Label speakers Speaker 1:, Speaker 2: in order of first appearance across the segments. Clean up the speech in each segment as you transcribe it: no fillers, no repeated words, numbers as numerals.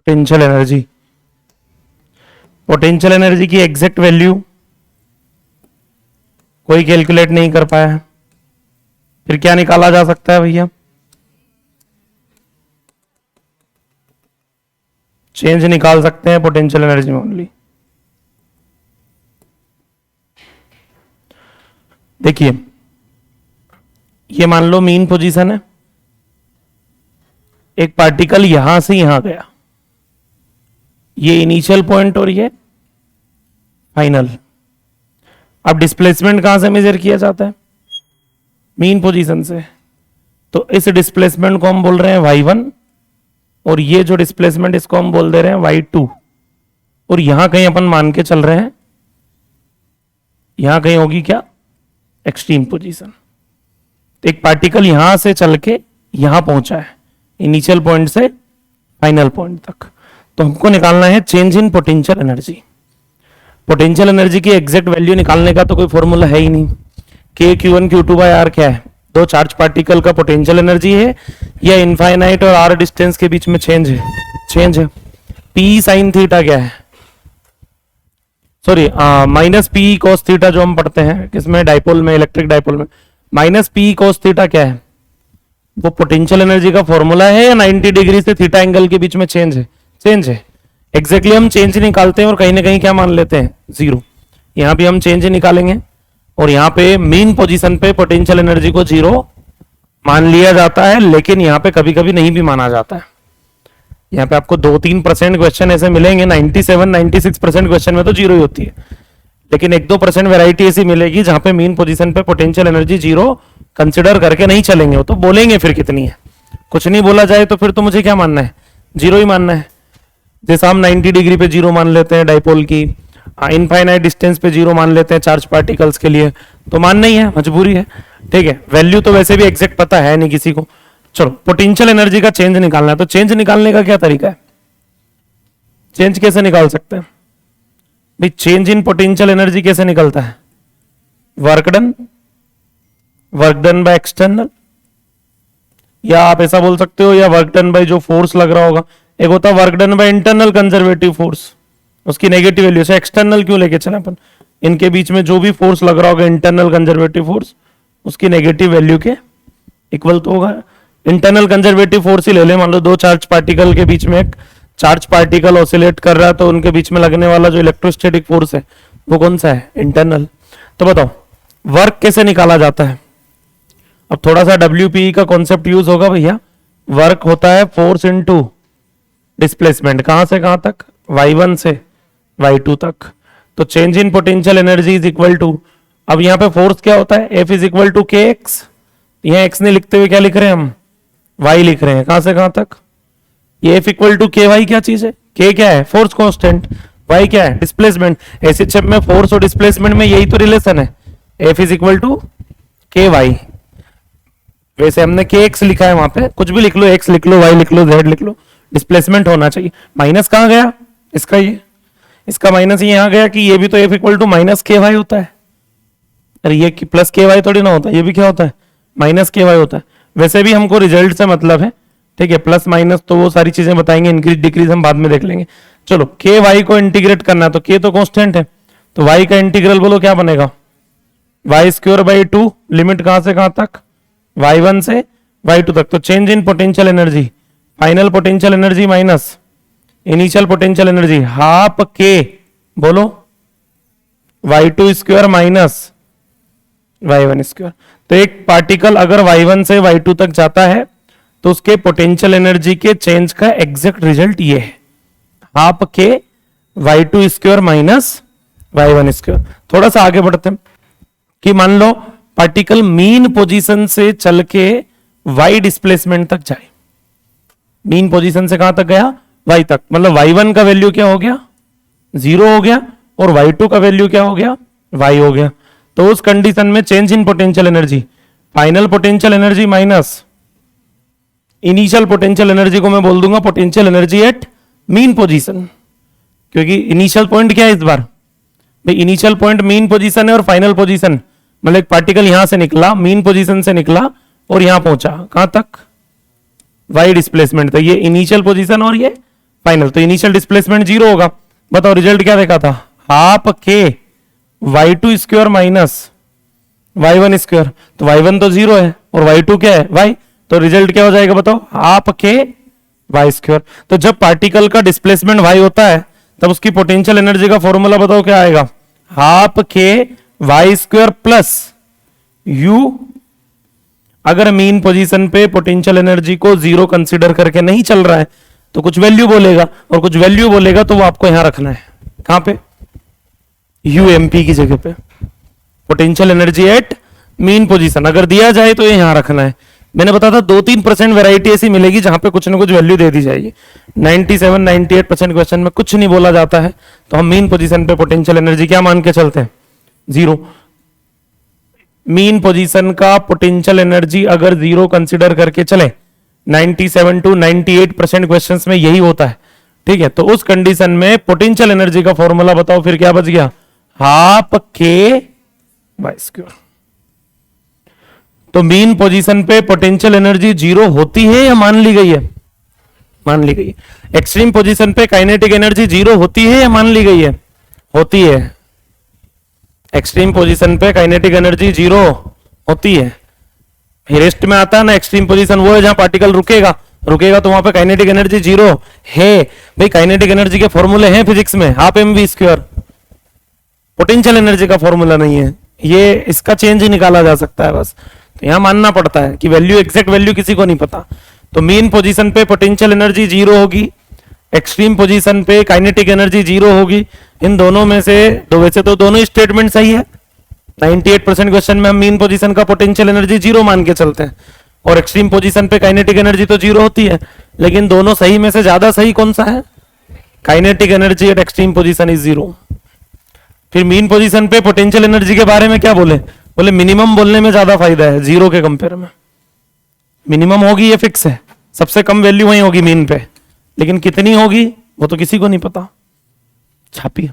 Speaker 1: Potential energy, potential energy की exact value कोई calculate नहीं कर पाया, फिर क्या निकाला जा सकता है भैया? चेंज निकाल सकते हैं पोटेंशियल एनर्जी में ओनली। देखिए ये मान लो मीन पोजीशन है, एक पार्टिकल यहां से यहां गया, ये इनिशियल पॉइंट और ये फाइनल। अब डिस्प्लेसमेंट कहां से मेजर किया जाता है? मीन पोजीशन से। तो इस डिस्प्लेसमेंट को हम बोल रहे हैं y1 और ये जो डिस्प्लेसमेंट इसको हम बोल दे रहे हैं y2। और यहां कहीं अपन मान के चल रहे हैं यहां कहीं होगी क्या? Extreme position. तो एक पार्टिकल यहां से चल के यहां पहुंचा है, इनिशियल पॉइंट से फाइनल पॉइंट तक। तो हमको निकालना है change in potential energy. Potential energy की एग्जैक्ट वैल्यू निकालने का तो कोई फॉर्मूला है ही नहीं। के Q1 Q2 बाय आर क्या है? दो चार्ज पार्टिकल का पोटेंशियल एनर्जी है, या इनफाइनाइट और आर डिस्टेंस के बीच में चेंज है। पी साइन थीटा क्या है? Sorry minus P cos theta जो हम पढ़ते हैं किसमें? डाइपोल में, इलेक्ट्रिक डाइपोल में। माइनस पी कॉस थीटा क्या है? वो पोटेंशियल एनर्जी का फॉर्मूला है, या 90 डिग्री से थीटा एंगल के बीच में चेंज है? चेंज है। एग्जैक्टली हम चेंज निकालते हैं और कहीं ना कहीं क्या मान लेते हैं? जीरो। यहां भी हम चेंज निकालेंगे और यहाँ पे मीन पोजीशन पे पोटेंशियल एनर्जी को जीरो मान लिया जाता है, लेकिन यहाँ पे कभी कभी नहीं भी माना जाता है। यहाँ पे आपको 2-3% क्वेश्चन ऐसे मिलेंगे, 97-96% क्वेश्चन में तो जीरो ही होती है, लेकिन 1-2% वैरायटी ऐसी मिलेगी जहां पे मीन पोजीशन पे पोटेंशियल एनर्जी जीरो कंसिडर करके नहीं चलेंगे। वो तो बोलेंगे फिर कितनी है, कुछ नहीं बोला जाए तो फिर तो मुझे क्या मानना है? जीरो ही मानना है। जैसे हम 90 डिग्री पे जीरो मान लेते हैं डाइपोल की, इनफाइनाइट डिस्टेंस पे जीरो मान लेते हैं चार्ज पार्टिकल्स के लिए, तो मानना ही है, मजबूरी है। ठीक है, वैल्यू तो वैसे भी एग्जैक्ट पता है नहीं किसी को। चलो पोटेंशियल एनर्जी का चेंज निकालना है, तो चेंज निकालने का क्या तरीका है? चेंज कैसे निकाल सकते हैं भाई? चेंज इन पोटेंशियल एनर्जी कैसे निकलता है? वर्क डन बाय एक्सटर्नल, या आप ऐसा बोल सकते हो, या वर्क डन बाय जो फोर्स लग रहा होगा। एक होता है work done by internal conservative force, उसकी नेगेटिव वैल्यू से एक्सटर्नल क्यों लेके चले अपन? इनके बीच में जो भी फोर्स लग रहा होगा इंटरनल कंजर्वेटिव फोर्स, उसकी नेगेटिव वैल्यू के इक्वल तो होगा। इंटरनल कंजर्वेटिव फोर्स ही ले ले, मान लो दो चार्ज पार्टिकल के बीच में एक चार्ज पार्टिकल ऑसिलेट कर रहा है, तो उनके बीच में लगने वाला जो इलेक्ट्रोस्टैटिक फोर्स है वो कौन सा है? इंटरनल। तो बताओ वर्क कैसे निकाला जाता है? अब थोड़ा सा WPE का कॉन्सेप्ट यूज होगा भैया। वर्क होता है फोर्स इनटू डिस्प्लेसमेंट, कहां से कहां तक? y1 से y2 तक। तो change in potential energy is equal to, अब यहां पे फोर्स क्या होता है? F is equal to kx। यहां x नहीं लिखते हुए क्या लिख रहे हैं हम? y लिख रहे हैं, कहां से कहां तक? ये F इक्वल टू ky क्या चीज है? k क्या है? Force constant. y क्या है? डिस्प्लेसमेंट। एसएचएफ में फोर्स और डिस्प्लेसमेंट में यही तो रिलेशन है, F is equal to ky। वैसे हमने kx लिखा है, वहां पे कुछ भी लिख लो, x लिख लो, y लिख लो, z लिख लो, डिस्प्लेसमेंट होना चाहिए। माइनस कहां गया? इसका ये, इसका माइनस यहां गया कि ये भी तो F equal to minus ky होता है। अरे ये प्लस ky थोड़ी ना होता है, ये भी क्या होता है? माइनस ky होता है। वैसे भी हमको रिजल्ट से मतलब है, ठीक है। प्लस माइनस तो वो सारी चीजें बताएंगे, इंक्रीज डिक्रीज हम बाद में देख लेंगे। चलो ky को इंटीग्रेट करना है, तो k तो कांस्टेंट है, तो y का इंटीग्रल बोलो क्या बनेगा? y²/2, लिमिट कहां से कहां तक? y1 से y2 तक। तो change in potential energy, final potential energy minus initial potential energy, half k बोलो y2² माइनस y1²। तो एक पार्टिकल अगर y1 से y2 तक जाता है तो उसके पोटेंशियल एनर्जी के चेंज का एग्जैक्ट रिजल्ट ये है, half k y2² minus y1²। थोड़ा सा आगे बढ़ते हैं कि मान लो पार्टिकल मीन पोजीशन से चल के y डिस्प्लेसमेंट तक जाए। मीन पोजीशन से कहां तक गया? y तक। मतलब y1 का वैल्यू क्या हो गया? 0 हो गया, और y2 का वैल्यू क्या हो गया? y हो गया। तो उस कंडीशन में change in potential energy, final potential energy minus initial potential energy को मैं बोल दूंगा potential energy at mean position, क्योंकि इनिशियल पॉइंट क्या है इस बार भाई? इनिशियल पॉइंट मीन पोजीशन है और फाइनल पोजीशन, मतलब एक पार्टिकल यहां से निकला, मीन पोजीशन से निकला और यहां पहुंचा, कहां तक? y displacement. तो ये इनिशियल पोजीशन और ये फाइनल। तो इनिशियल डिस्प्लेसमेंट जीरो होगा। बताओ रिजल्ट क्या देखा था, हाफ के y two square minus y one square. तो वाई वन तो जीरो है और वाई टू क्या है वाई, तो रिजल्ट क्या हो जाएगा बताओ, हाफ के वाई स्क्वायर। तो जब पार्टिकल का डिस्प्लेसमेंट वाई होता है तब उसकी पोटेंशियल एनर्जी का फॉर्मूला बताओ क्या आएगा, हाफ के वाई स्क्वायर प्लस यू। अगर मीन पोजीशन पे पोटेंशियल एनर्जी को जीरो कंसीडर करके नहीं चल रहा है तो कुछ वैल्यू बोलेगा, और कुछ वैल्यू बोलेगा तो वो आपको यहां रखना है, कहां पे, यूएमपी की जगह पे, potential energy at mean position अगर दिया जाए तो ये यहां रखना है। मैंने बताया था 2-3% वैरायटी ऐसी मिलेगी जहां पे कुछ ना कुछ वैल्यू दे दी जाएगी। 97-98% क्वेश्चन में कुछ नहीं बोला जाता है, तो हम मीन पोजीशन पे पोटेंशियल एनर्जी क्या मान के चलते हैं, जीरो। मीन पोजीशन का पोटेंशियल एनर्जी अगर जीरो कंसिडर करके चले, 97-98% क्वेश्चंस में यही होता है, ठीक है। तो उस कंडीशन में पोटेंशियल एनर्जी का फॉर्मूला बताओ फिर क्या बच गया, हाफ के वाई स्क्वायर। तो मीन पोजीशन पे पोटेंशियल एनर्जी जीरो होती है या मान ली गई है, मान ली गई है। एक्सट्रीम पोजीशन पे काइनेटिक एनर्जी जीरो होती है या मान ली गई है, होती है। एक्सट्रीम पोजीशन पे काइनेटिक एनर्जी जीरो होती है। रेस्ट में आता है ना एक्सट्रीम पोजीशन, वो है जहां पार्टिकल रुकेगा, रुकेगा तो वहां पे काइनेटिक एनर्जी जीरो है। भाई काइनेटिक एनर्जी के फॉर्मूले हैं फिजिक्स में, half m v square, potential energy का फॉर्मूला नहीं है ये, इसका चेंज ही निकाला जा सकता है बस। तो यहां मानना पड़ता है कि वैल्यू, एग्जैक्ट वैल्यू किसी को नहीं पता। तो मीन पोजीशन पे पोटेंशियल एनर्जी जीरो होगी, एक्सट्रीम पोजीशन पे काइनेटिक एनर्जी जीरो होगी। इन दोनों में से दो, वैसे तो दोनों स्टेटमेंट सही है। 98% क्वेश्चन में हम मीन पोजीशन का पोटेंशियल एनर्जी जीरो मान के चलते हैं, और एक्सट्रीम पोजीशन पे काइनेटिक एनर्जी तो जीरो होती है। लेकिन दोनों सही में से ज्यादा सही कौन सा है, kinetic energy at extreme position is zero. फिर मीन पोजीशन पे पोटेंशियल एनर्जी के बारे में क्या बोले, बोले मिनिमम बोलने में ज्यादा फायदा है जीरो के कंपेयर में। मिनिमम होगी ये फिक्स है, सबसे कम वैल्यू वही होगी मीन पे, लेकिन कितनी होगी वो तो किसी को नहीं पता। छापिए,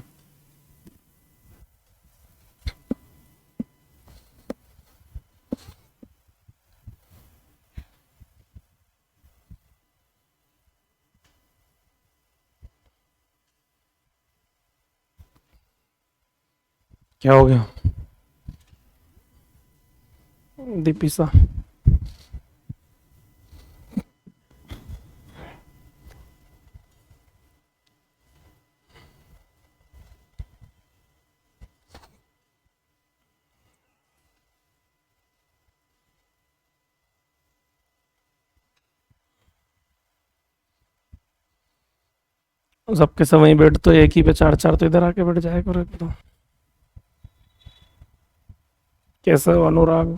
Speaker 1: क्या हो गया दीपिसा, सबके सब वहीं बैठ, तो एक ही पे चार चार तो इधर आके बैठ जाए करो एक तो। कैसा हो अनुराग,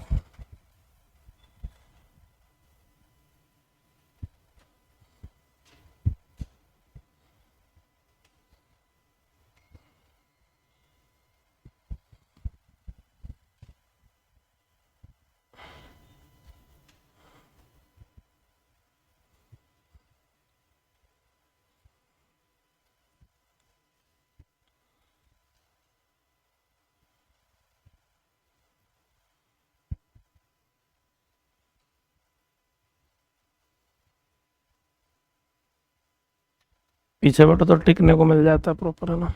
Speaker 1: पीछे बैठो तो टिकने को मिल जाता है प्रॉपर, है ना।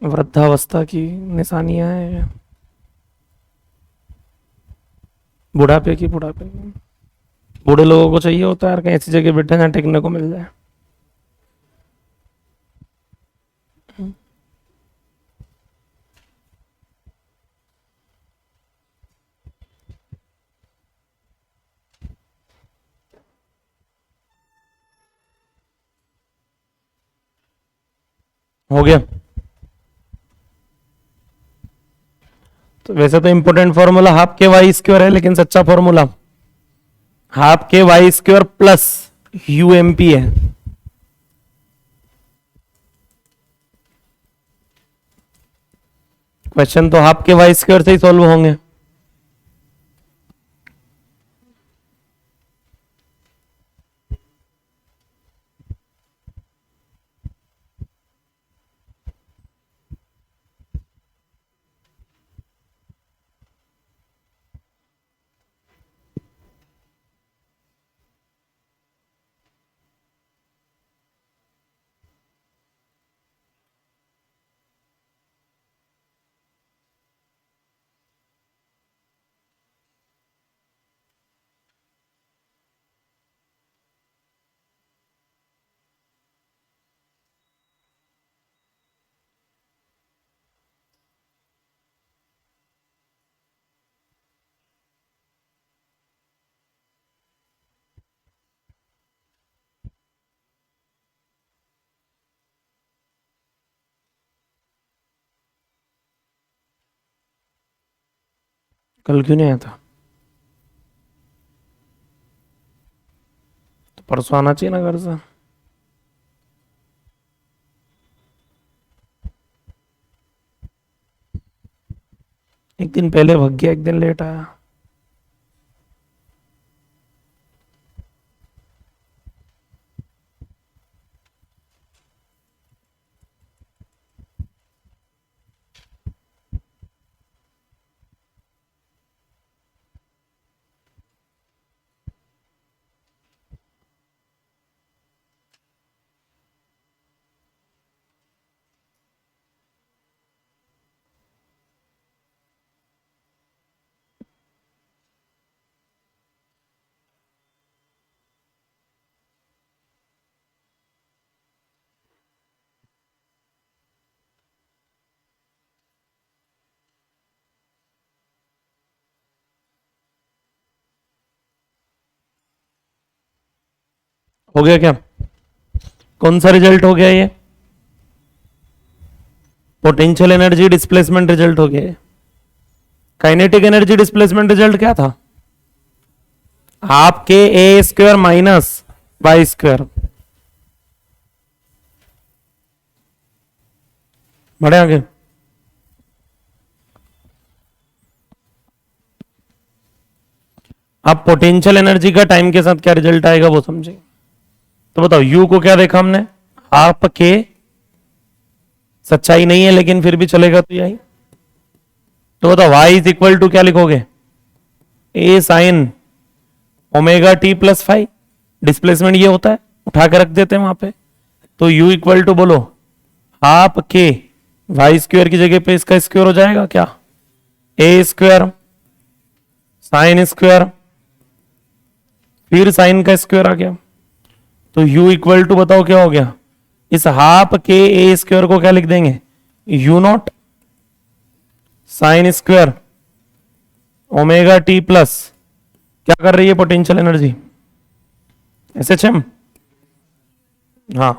Speaker 1: वृद्धावस्था की निशानियां हैं, बुढ़ापे की, बुढ़ापे की। बूढ़े लोगों को चाहिए होता है यार कहीं ऐसी जगह बैठे जहाँ टिकने को मिल जाए। हो गया। तो वैसे तो इंपोर्टेंट फॉर्मूला हाफ के वाई स्क्वायर है, लेकिन सच्चा फॉर्मूला हाफ के वाई स्क्वायर प्लस यूएमपी है। क्वेश्चन तो हाफ के वाई स्क्वायर से ही सॉल्व होंगे। कल क्यों नहीं आया था? तो परसों आना चाहिए ना घर से। एक दिन पहले भाग गया, एक दिन लेट आया। हो गया क्या? कौन सा रिजल्ट हो गया ये? पोटेंशियल एनर्जी डिस्प्लेसमेंट रिजल्ट हो गया है। काइनेटिक एनर्जी डिस्प्लेसमेंट रिजल्ट क्या था? आपके ए स्क्वायर माइनस वाई स्क्वायर। बढ़े आगे। अब पोटेंशियल एनर्जी का टाइम के साथ क्या रिजल्ट आएगा वो समझे। तो बताओ, यू को क्या देखा हमने? हाफ के, सच्चाई नहीं है लेकिन फिर भी चलेगा तो यही। तो बताओ y इज इक्वल टू क्या लिखोगे? A sine omega t plus five. Displacement ये होता है, उठा के रख देते हैं वहां पे। तो u इक्वल टू बोलो हाफ के, वाई स्क्वायर की जगह पे इसका स्क्वायर हो जाएगा क्या? ए स्क्वायर साइन स्क्वायर, फिर साइन का स्क्वायर आ गया। तो u इक्वल टू बताओ क्या हो गया? इस हाफ के ए स्क्वायर को क्या लिख देंगे? U not sine square omega t plus, क्या कर रही है पोटेंशियल एनर्जी? एसएचएम। हाँ,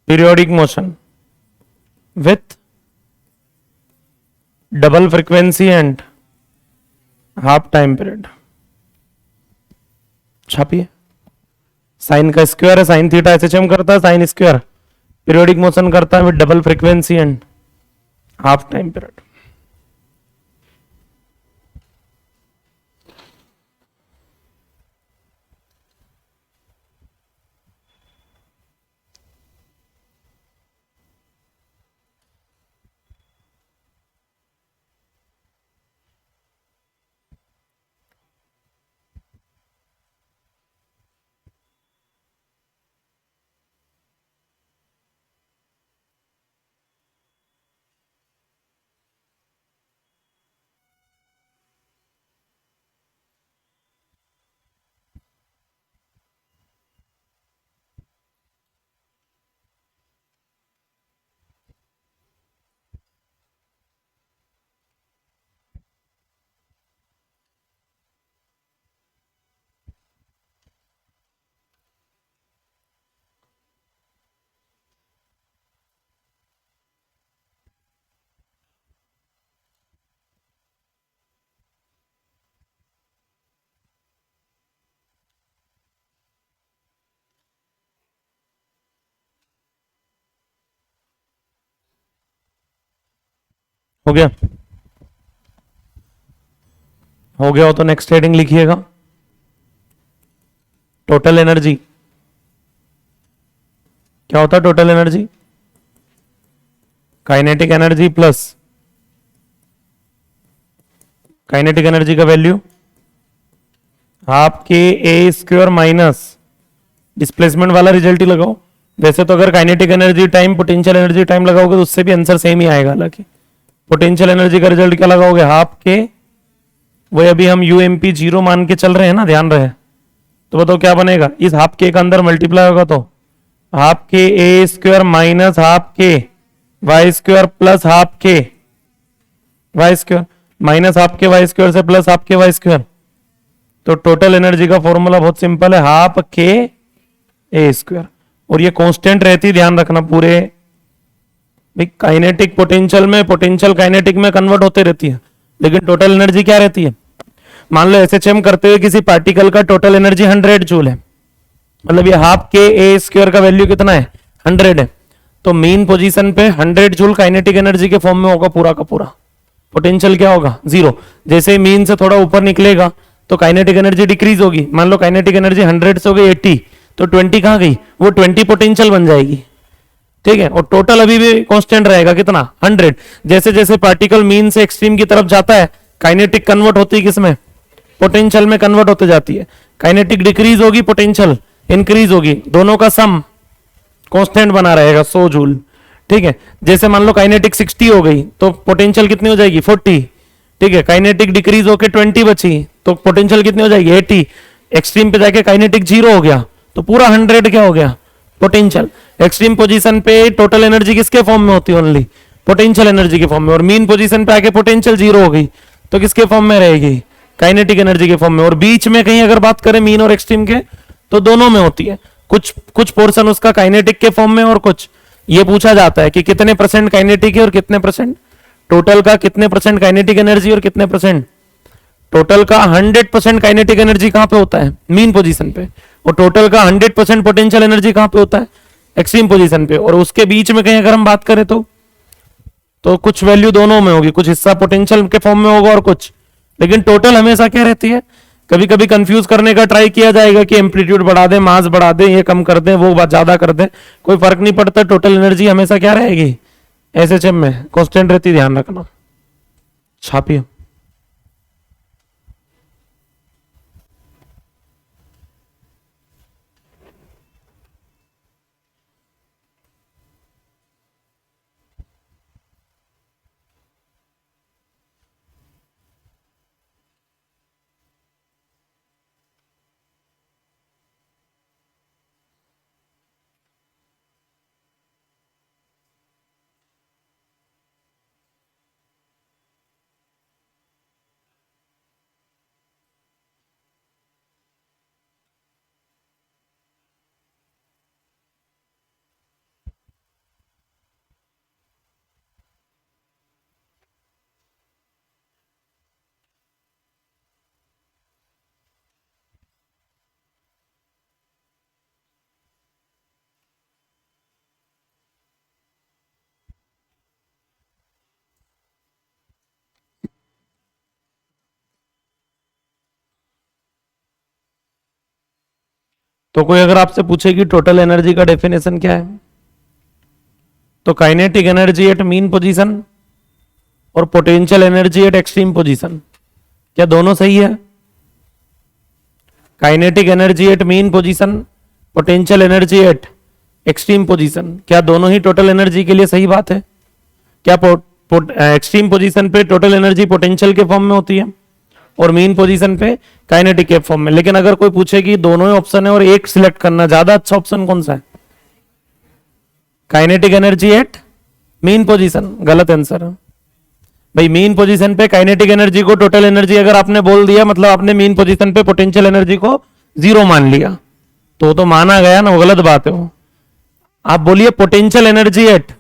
Speaker 1: periodic motion with double frequency and half time period. छापिए। साइन का स्क्वायर है, साइन थीटा एसएचएम करता है, साइन स्क्वायर पीरियोडिक मोशन करता है with double frequency and half time period. हो गया? हो गया हो तो नेक्स्ट हेडिंग लिखिएगा, टोटल एनर्जी। क्या होता है total energy? Kinetic energy plus kinetic energy का value half k a square minus displacement वाला रिजल्ट ही लगाओ। वैसे तो अगर kinetic energy time potential energy time लगाओगे तो उससे भी आंसर सेम ही आएगा। हालांकि पोटेंशियल एनर्जी का रिजल्ट क्या लगाओगे? हाफ के, वो अभी हम यूएमपी जीरो मान के चल रहे हैं ना, ध्यान रहे। तो बताओ क्या बनेगा? इस हाफ के का अंदर मल्टीप्लाई होगा तो half k a square minus half के वाई स्क्वायर प्लस हाफ के वाई स्क्वायर माइनस हाफ के वाई स्क्वायर से प्लस हाफ के वाई स्क्वायर। तो टोटल एनर्जी का फॉर्मूला बहुत सिंपल है, हाफ के ए स्क्वायर। और ये कांस्टेंट रहती, ध्यान रखना पूरे। काइनेटिक पोटेंशियल में, पोटेंशियल काइनेटिक में कन्वर्ट होते रहती है। लेकिन टोटल एनर्जी क्या रहती है? मान लो एसएचएम करते हुए किसी पार्टिकल का टोटल एनर्जी 100 जूल है, मतलब ये हाफ के ए स्क्वायर का वैल्यू कितना है? 100 है। तो मेन पोजीशन पे 100 जूल काइनेटिक एनर्जी के फॉर्म में होगा पूरा का पूरा। पोटेंशियल क्या होगा? 0। जैसे मीन से थोड़ा ऊपर निकलेगा तो काइनेटिक एनर्जी डिक्रीज होगी। मान लो काइनेटिक एनर्जी 100 से हो गई 80, तो 20 कहां गई? वो 20 पोटेंशियल बन जाएगी, ठीक है। और टोटल अभी भी कांस्टेंट रहेगा, कितना? 100। जैसे जैसे पार्टिकल मीन से एक्सट्रीम की तरफ जाता है, काइनेटिक कन्वर्ट होती है किसमें? पोटेंशियल में कन्वर्ट होते जाती है। काइनेटिक डिक्रीज होगी, पोटेंशियल इंक्रीज होगी, दोनों का सम कांस्टेंट बना रहेगा 100 जूल, ठीक है। जैसे मान लो काइनेटिक 60 हो गई तो पोटेंशियल कितनी हो जाएगी? 40, ठीक है। काइनेटिक डिक्रीज होकर 20 बची तो पोटेंशियल कितनी हो जाएगी? 80। एक्सट्रीम पे जाके काइनेटिक 0 हो गया तो पूरा 100 क्या हो गया? पोटेंशियल। एक्सट्रीम पोजीशन पे टोटल एनर्जी किसके फॉर्म में होती है? ओनली पोटेंशियल एनर्जी के फॉर्म में। और मीन पोजीशन पे आके पोटेंशियल 0 हो गई तो किसके फॉर्म में रहेगी? काइनेटिक एनर्जी के फॉर्म में। और बीच में कहीं अगर बात करें मीन और एक्सट्रीम के, तो दोनों में होती है। कुछ कुछ पोर्शन उसका काइनेटिक के फॉर्म में, और कुछ ये पूछा जाता है कि कितने परसेंट काइनेटिक है और कितने परसेंट टोटल का, कितने परसेंट काइनेटिक एनर्जी और कितने परसेंट टोटल का। 100% काइनेटिक एनर्जी कहां पे होता है? मीन पोजीशन पे। और टोटल का 100% पोटेंशियल एनर्जी कहां पे होता है? एक्सट्रीम पोजीशन पे। और उसके बीच में कहीं अगर हम बात करें तो कुछ वैल्यू दोनों में होगी, कुछ हिस्सा पोटेंशियल के फॉर्म में होगा और कुछ, लेकिन टोटल हमेशा क्या रहती है? कभी कभी कंफ्यूज करने का ट्राई किया जाएगा कि एम्पलीट्यूड बढ़ा दें, मास बढ़ा दें, ये कम कर दें, वो बात ज्यादा कर दें, कोई फर्क नहीं पड़ता। टोटल एनर्जी हमेशा क्या रहेगी? एसएचएम में कांस्टेंट रहती, ध्यान रखना। छापिए। तो कोई अगर आपसे पूछे कि टोटल एनर्जी का डेफिनेशन क्या है, तो kinetic energy at mean position और potential energy at extreme position, क्या दोनों सही है? Kinetic energy at mean position, potential energy at extreme position, क्या दोनों ही टोटल एनर्जी के लिए सही बात है? क्या एक्सट्रीम पोजीशन पे टोटल एनर्जी पोटेंशियल के फॉर्म में होती है और मीन पोजीशन पे काइनेटिक के फॉर्म में। लेकिन अगर कोई पूछे कि दोनों ही ऑप्शन है और एक सिलेक्ट करना, ज्यादा अच्छा ऑप्शन कौन सा है? Kinetic energy at mean position, गलत आंसर है भाई। मीन पोजीशन पे काइनेटिक एनर्जी को टोटल एनर्जी अगर आपने बोल दिया, मतलब आपने मीन पोजीशन पे पोटेंशियल एनर्जी को 0 मान लिया, तो माना गया ना, वो गलत बात है वो। आप बोलिए potential energy at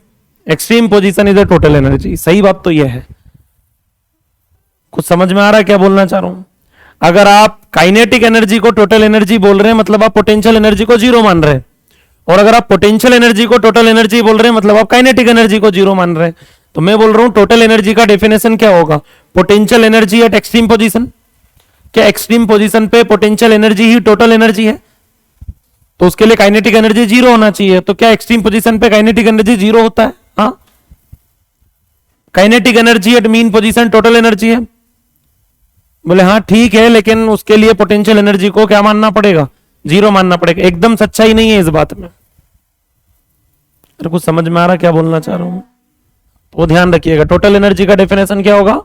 Speaker 1: extreme position is a total energy, सही बात तो यह है। कुछ समझ में आ रहा है क्या बोलना चाह रहा हूं? अगर आप काइनेटिक एनर्जी को टोटल एनर्जी बोल रहे हैं, मतलब आप पोटेंशियल एनर्जी को 0 मान रहे हैं। और अगर आप पोटेंशियल एनर्जी को टोटल एनर्जी बोल रहे हैं, मतलब आप काइनेटिक एनर्जी को 0 मान रहे हैं। तो मैं बोल रहा हूं टोटल एनर्जी का डेफिनेशन क्या होगा? Potential energy at extreme position. क्या एक्सट्रीम पोजीशन पे पोटेंशियल एनर्जी ही टोटल एनर्जी है? तो उसके लिए काइनेटिक एनर्जी 0 होना चाहिए। तो क्या एक्सट्रीम पोजीशन पे काइनेटिक एनर्जी 0 होता है? हाँ, kinetic energy at mean position total energy है। बोले हाँ ठीक है, लेकिन उसके लिए पोटेंशियल एनर्जी को क्या मानना पड़ेगा? 0 मानना पड़ेगा। एकदम सच्चाई नहीं है इस बात में। कुछ समझ में आ रहा क्या बोलना चाह रहा हूं? तो ध्यान रखिएगा, टोटल एनर्जी का डेफिनेशन क्या होगा?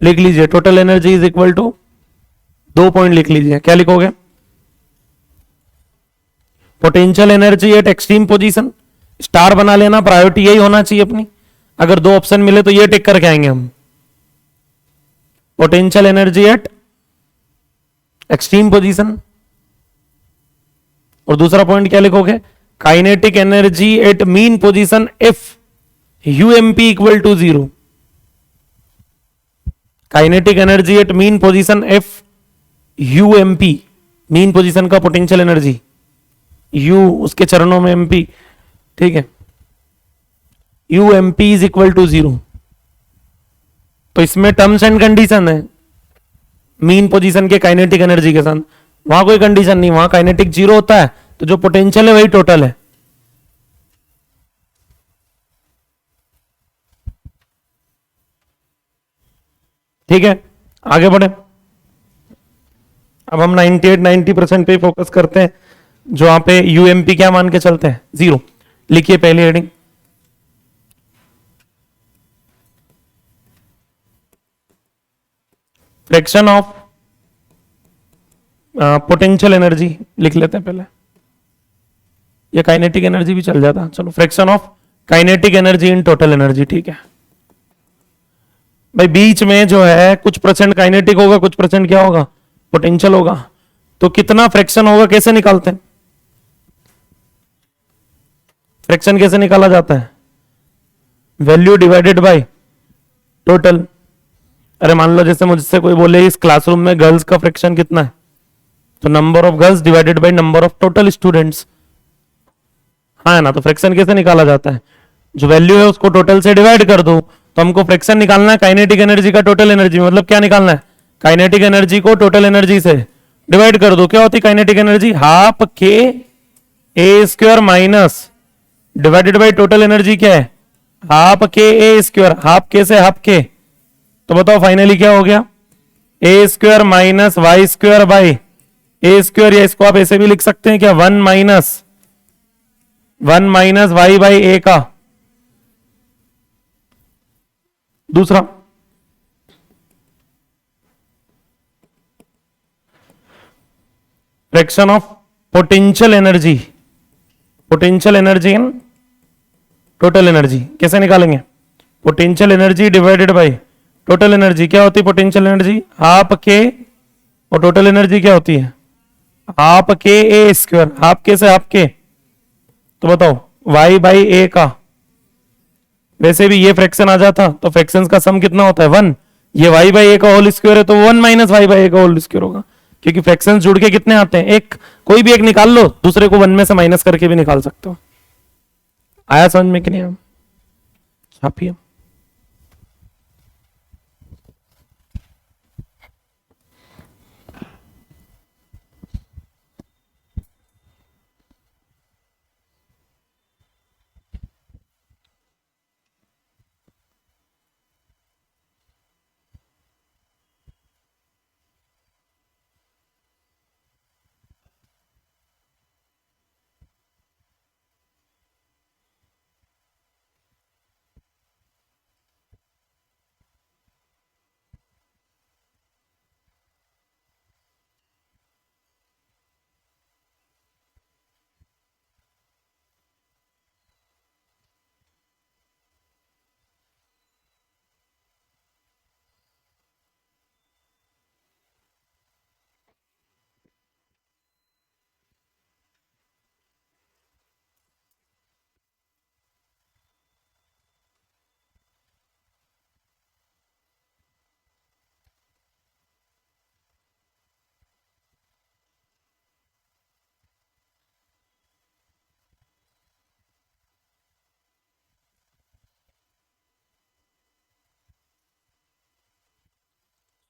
Speaker 1: लिख लीजिए, total energy is equal to, 2 point लिख लीजिए। क्या लिखोगे? Potential energy at extreme position, star बना लेना, प्रायोरिटी यही होना चाहिए अपनी। अगर 2 ऑप्शन मिले तो ये टिक करके आएंगे हम, potential energy at extreme position. और दूसरा पॉइंट क्या लिखोगे? Kinetic energy at mean position if UMP equal to 0, kinetic energy at mean position F, UMP mean position का पोटेंशियल एनर्जी, U उसके चरणों में MP, ठीक है, UMP इज इक्वल टू 0। तो इसमें टर्म्स एंड कंडीशन है मीन पोजीशन के काइनेटिक एनर्जी के साथ, वहां कोई कंडीशन नहीं, वहां काइनेटिक 0 होता है, तो जो पोटेंशियल है वही टोटल है। ठीक है, आगे बढ़े। अब हम 98-90% पे फोकस करते हैं, जो वहां पे यूएमपी क्या मान के चलते हैं, 0। लिखिए पहली heading, fraction of potential energy लिख लेते हैं पहले, ये काइनेटिक एनर्जी भी चल जाता, चलो fraction of kinetic energy in total energy. ठीक है भाई, बीच में जो है कुछ परसेंट काइनेटिक होगा, कुछ परसेंट क्या होगा, पोटेंशियल होगा, तो कितना फ्रैक्शन होगा कैसे निकालते हैं, फ्रैक्शन कैसे निकाला जाता है, वैल्यू डिवाइडेड बाय टोटल। अरे मान लो जैसे मुझसे कोई बोले इस क्लासरूम में गर्ल्स का फ्रैक्शन कितना है, तो number of girls divided by number of total students, हाँ है ना। तो फ्रैक्शन कैसे निकाला जाता है, जो वैल्यू है उसको टोटल से डिवाइड कर दो, तो हमको फ्रैक्शन निकालना है काइनेटिक एनर्जी का टोटल एनर्जी, मतलब क्या निकालना है, काइनेटिक एनर्जी को टोटल एनर्जी से डिवाइड कर दो। क्या होती है kinetic energy, half k a square minus divided by total energy क्या है, half k a square, half के से हाफ के, तो बताओ फाइनली क्या हो गया, a square minus y square by a square, या इसको आप ऐसे भी लिख सकते हैं क्या, 1 माइनस वाई बाई ए का दूसरा। Fraction of potential energy, potential energy in total energy कैसे निकालेंगे, potential energy divided by total energy, क्या होती है पोटेंशियल एनर्जी, हाफ के, और टोटल एनर्जी क्या होती है, half k a square, half के से हाफ के, तो बताओ वाई बाई ए का। वैसे भी ये फ्रैक्शन आ जाता तो फ्रैक्शंस का सम कितना होता है 1, ये वाई बाई ए का होल स्क्वायर है तो 1 माइनस वाई बाई ए का होल स्क्वायर होगा, क्योंकि फ्रैक्शंस जुड़ के कितने आते हैं, एक, कोई भी एक निकाल लो, दूसरे को 1 में से माइनस करके भी निकाल सकते हो। आया समझ में कि नहीं, हम छापिए।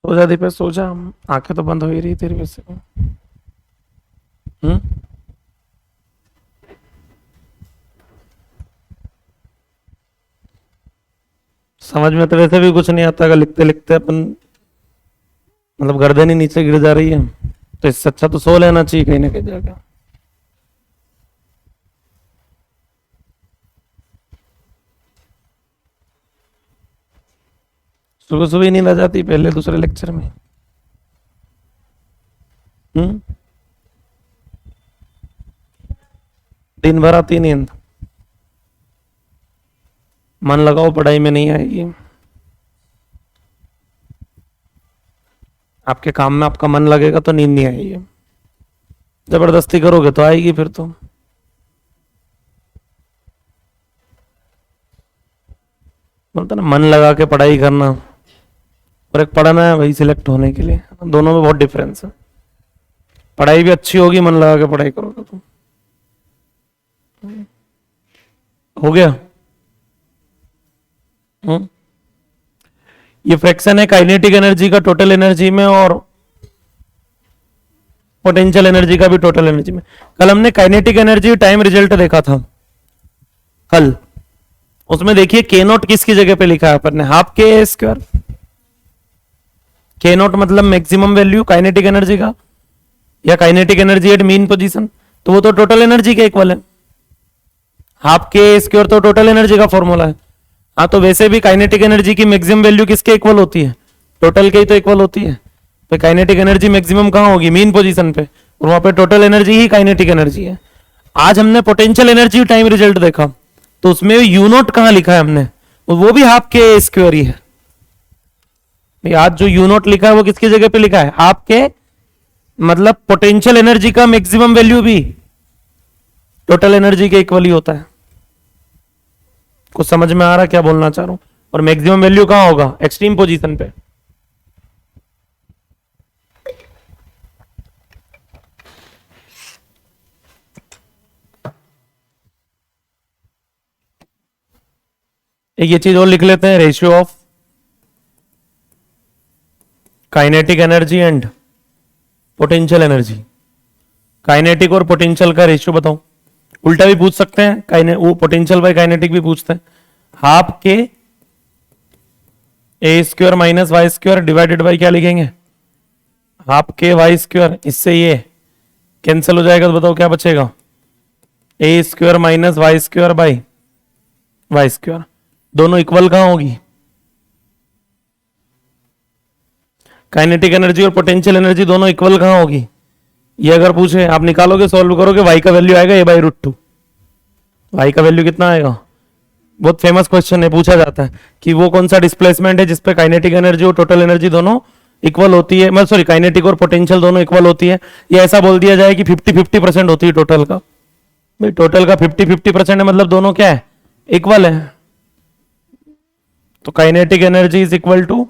Speaker 1: सो जा दीपे, सो जा, आंखें तो बंद हो ही रही तेरी वजह से। समझ में तो वैसे भी कुछ नहीं आता, अगर लिखते लिखते अपन मतलब गर्दन ही नीचे गिर जा रही है, तो इससे अच्छा तो सो लेना चाहिए कहीं ना कहीं जाकर। सुबह सुबह ही नींद आ जाती पहले दूसरे लेक्चर में। दिन भर आती नींद, मन लगाओ पढ़ाई में नहीं आएगी, आपके काम में आपका मन लगेगा तो नींद नहीं आएगी, जबरदस्ती करोगे तो आएगी फिर तो। बोलता ना मन लगा के पढ़ाई करना और एक पढ़ना है वही सिलेक्ट होने के लिए, दोनों में बहुत डिफरेंस है। पढ़ाई भी अच्छी होगी मन लगा के पढ़ाई करोगे तो। हो गया। ये फ्रैक्शन है काइनेटिक एनर्जी का टोटल एनर्जी में और पोटेंशियल एनर्जी का भी टोटल एनर्जी में। कल हमने काइनेटिक एनर्जी टाइम रिजल्ट देखा था कल, उसमें देखिए के नोट किसकी जगह पे लिखा है अपन ने, हाफ के स्क्वायर। के नोट मतलब मैक्सिमम वैल्यू काइनेटिक एनर्जी का, या kinetic energy at mean position, तो वो तो टोटल एनर्जी के इक्वल है। हाफ के स्क्वायर तो टोटल एनर्जी का फॉर्मूला है। हाँ, तो वैसे भी काइनेटिक एनर्जी की मैक्सिमम वैल्यू किसके इक्वल होती है, टोटल के ही तो इक्वल होती है। तो काइनेटिक एनर्जी मैक्सिमम कहां होगी, मीन पोजीशन पे, और वहां पे टोटल एनर्जी ही काइनेटिक एनर्जी है। आज हमने पोटेंशियल एनर्जी टाइम रिजल्ट देखा, तो उसमें यू नोट कहां लिखा है हमने, वो भी हाफ के स्क्वायर ही है। आज जो यू नोट लिखा है वो किसकी जगह पे लिखा है, हाफ के, मतलब पोटेंशियल एनर्जी का मैक्सिमम वैल्यू भी टोटल एनर्जी के इक्वल ही होता है। कुछ समझ में आ रहा क्या बोलना चाह रहा हूं। और मैक्सिमम वैल्यू कहां होगा, एक्सट्रीम पोजीशन पे। एक ये चीज और लिख लेते हैं, ratio of kinetic energy and potential energy. Kinetic और पोटेंशियल का रेशियो बताओ। उल्टा भी पूछ सकते हैं, वो पोटेंशियल बाय काइनेटिक भी पूछते हैं। Half k a square minus y square divided by क्या लिखेंगे, हाफ के वाई स्क्वायर। इससे ये कैंसिल हो जाएगा, तो बताओ क्या बचेगा, a square minus y square by y square. दोनों इक्वल कहां होगी, काइनेटिक एनर्जी और पोटेंशियल एनर्जी दोनों इक्वल कहां होगी। ये अगर पूछे, आप निकालोगे, सॉल्व करोगे, वाई का वैल्यू आएगा ए बाई रूट टू। वाई का वैल्यू कितना आएगा, बहुत फेमस क्वेश्चन है, पूछा जाता है कि वो कौन सा डिस्प्लेसमेंट है जिसपे काइनेटिक एनर्जी और टोटल एनर्जी दोनों इक्वल होती है, मतलब सॉरी काइनेटिक और पोटेंशियल दोनों इक्वल होती है। या ऐसा बोल दिया जाए कि 50-50% होती है टोटल का। भाई टोटल का 50-50% है, मतलब दोनों क्या है, इक्वल है। तो kinetic energy is equal to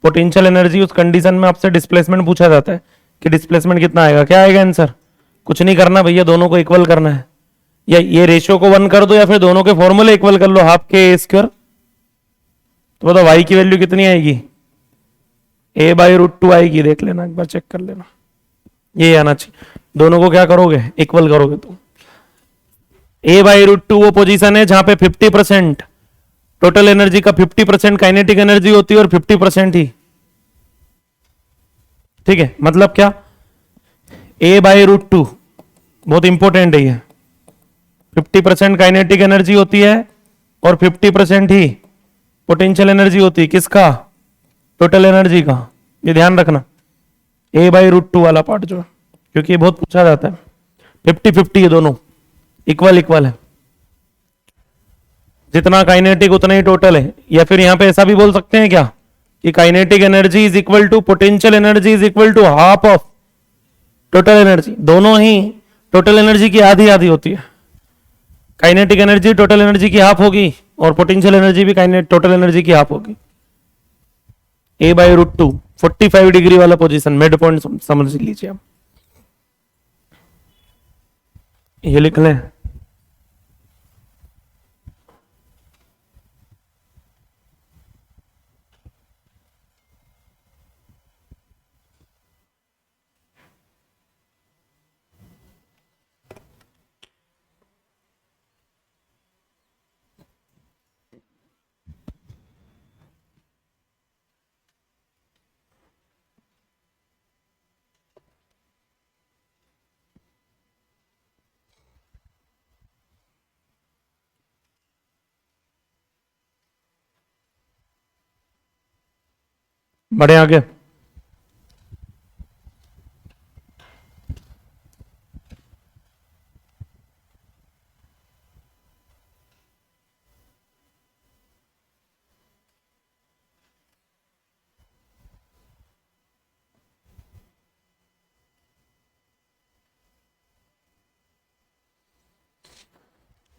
Speaker 1: potential energy. उस कंडीशन में आपसे डिस्प्लेसमेंट पूछा जाता है कि डिस्प्लेसमेंट कितना आएगा, क्या आएगा आंसर, कुछ नहीं करना भैया, दोनों को इक्वल करना है। या ये रेशियो को 1 कर दो, या फिर दोनों के फॉर्मूले इक्वल कर लो, हाफ के ए स्क्वायर। तो बताओ वाई की वैल्यू कितनी आएगी, ए बाई रूट टू आएगी। देख लेना एक बार, चेक कर लेना, ये आना चाहिए। दोनों को क्या करोगे, इक्वल करोगे। तो ए बाई रूट टू वो पोजीशन है जहां पे 50% टोटल एनर्जी का 50% काइनेटिक एनर्जी होती है और 50% ही, ठीक है। मतलब क्या, ए बाई रूट टू बहुत इंपॉर्टेंट है ये, 50% काइनेटिक एनर्जी होती है और 50% ही पोटेंशियल एनर्जी होती है। किसका, टोटल एनर्जी का। ये ध्यान रखना, ए बाई रूट टू वाला पार्ट जो है, क्योंकि ये बहुत पूछा जाता है। 50-50 ये दोनों इक्वल इक्वल है, जितना काइनेटिक उतना ही टोटल है। या फिर यहां पे ऐसा भी बोल सकते हैं क्या कि kinetic energy is equal to potential energy is equal to half of total energy. दोनों ही टोटल एनर्जी की आधी आधी होती है। काइनेटिक एनर्जी टोटल एनर्जी की हाफ होगी और पोटेंशियल एनर्जी भी टोटल एनर्जी की हाफ होगी। A by root two 45 degree वाला पोजीशन, मिड पॉइंट समझ लीजिए आप, ये लिख लें। बढ़े आगे।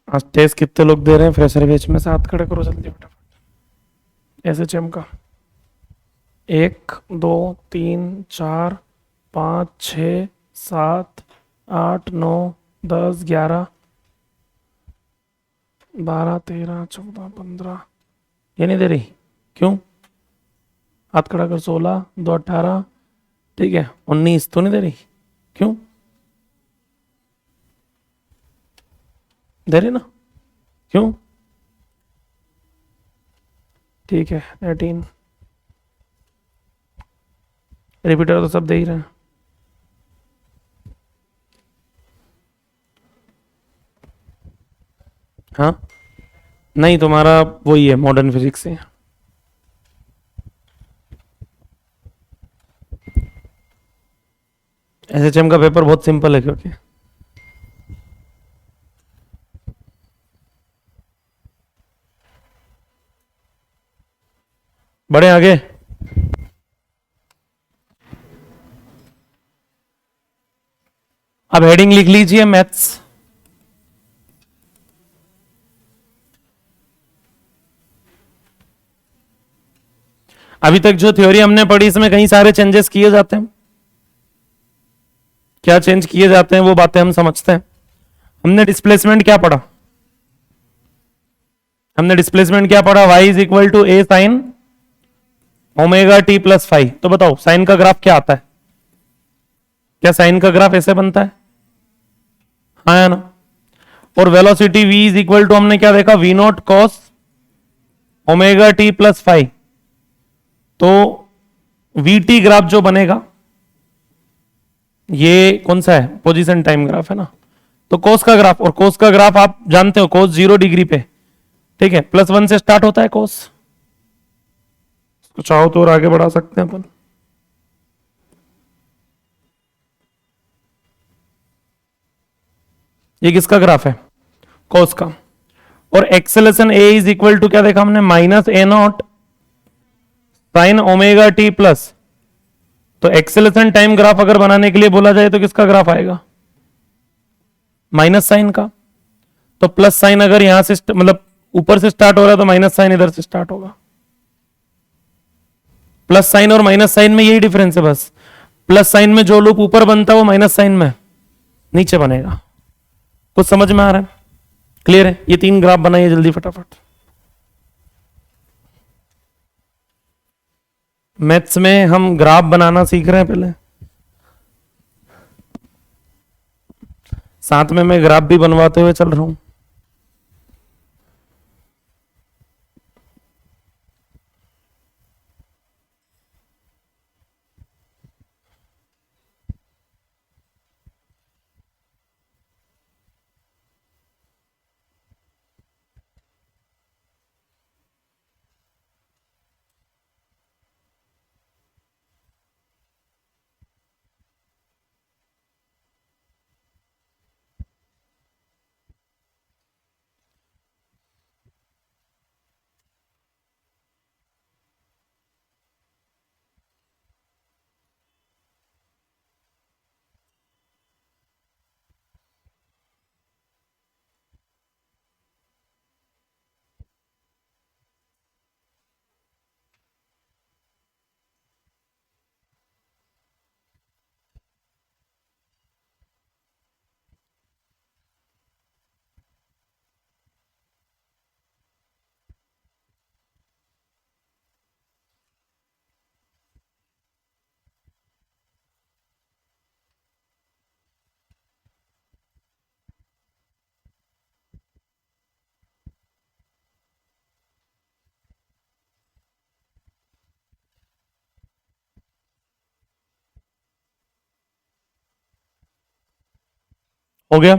Speaker 1: आज टेस्ट कितने लोग दे रहे हैं फ्रेशर बैच में, 7 खड़े करो जल्दी फटाफट। एसएचएम का 1 2 3 4 5 6 7 8 9 10 11 12 13 14 15 ये नहीं दे रही क्यों? हाथ खड़ा कर 16 2 18 ठीक है 19 तो नहीं दे रही क्यों? दे रही ना क्यों? ठीक है 18 रिपीटर तो सब दे ही रहे हैं। हाँ नहीं तुम्हारा वही है मॉडर्न फिजिक्स से। एसएचएम का पेपर बहुत सिंपल है क्योंकि बढ़े आगे। अब हेडिंग लिख लीजिए मैथ्स। अभी तक जो थ्योरी हमने पढ़ी इसमें कई सारे चेंजेस किए जाते हैं। क्या चेंज किए जाते हैं वो बातें हम समझते हैं। हमने डिस्प्लेसमेंट क्या पढ़ा? हमने डिस्प्लेसमेंट क्या पढ़ा? y is equal to A sine omega t plus five. तो बताओ साइन का ग्राफ क्या आता है? क्या साइन का ग्राफ ऐसे बनता है? हाँ या ना? और velocity v is equal to हमने क्या देखा? v naught cos omega t plus five. तो vt ग्राफ जो बनेगा ये कौन सा है? पोजीशन टाइम ग्राफ है ना। तो कोस का ग्राफ, और कोस का ग्राफ आप जानते हो कोस 0 डिग्री पे, ठीक है, +1 से स्टार्ट होता है कोस। तो चाहो तो और आगे बढ़ा सकते हैं अपन। ये किसका ग्राफ है? कोस का। और acceleration a is equal to क्या देखा हमने? -a0 sine omega t plus. तो एक्सेलेरेशन टाइम ग्राफ अगर बनाने के लिए बोला जाए तो किसका ग्राफ आएगा? माइनस साइन का। तो प्लस साइन अगर यहां से मतलब ऊपर से स्टार्ट हो रहा है तो माइनस साइन इधर से स्टार्ट होगा। प्लस साइन और माइनस साइन में यही डिफरेंस है बस। प्लस साइन में जो लूप ऊपर बनता है वो माइनस साइन में नीचे बनेगा। कुछ समझ में आ रहा है? क्लियर है? ये 3 ग्राफ बनाइए जल्दी फटाफट। मैथ्स में हम ग्राफ बनाना सीख रहे हैं पहले, साथ में मैं ग्राफ भी बनवाते हुए चल रहा हूं। हो गया?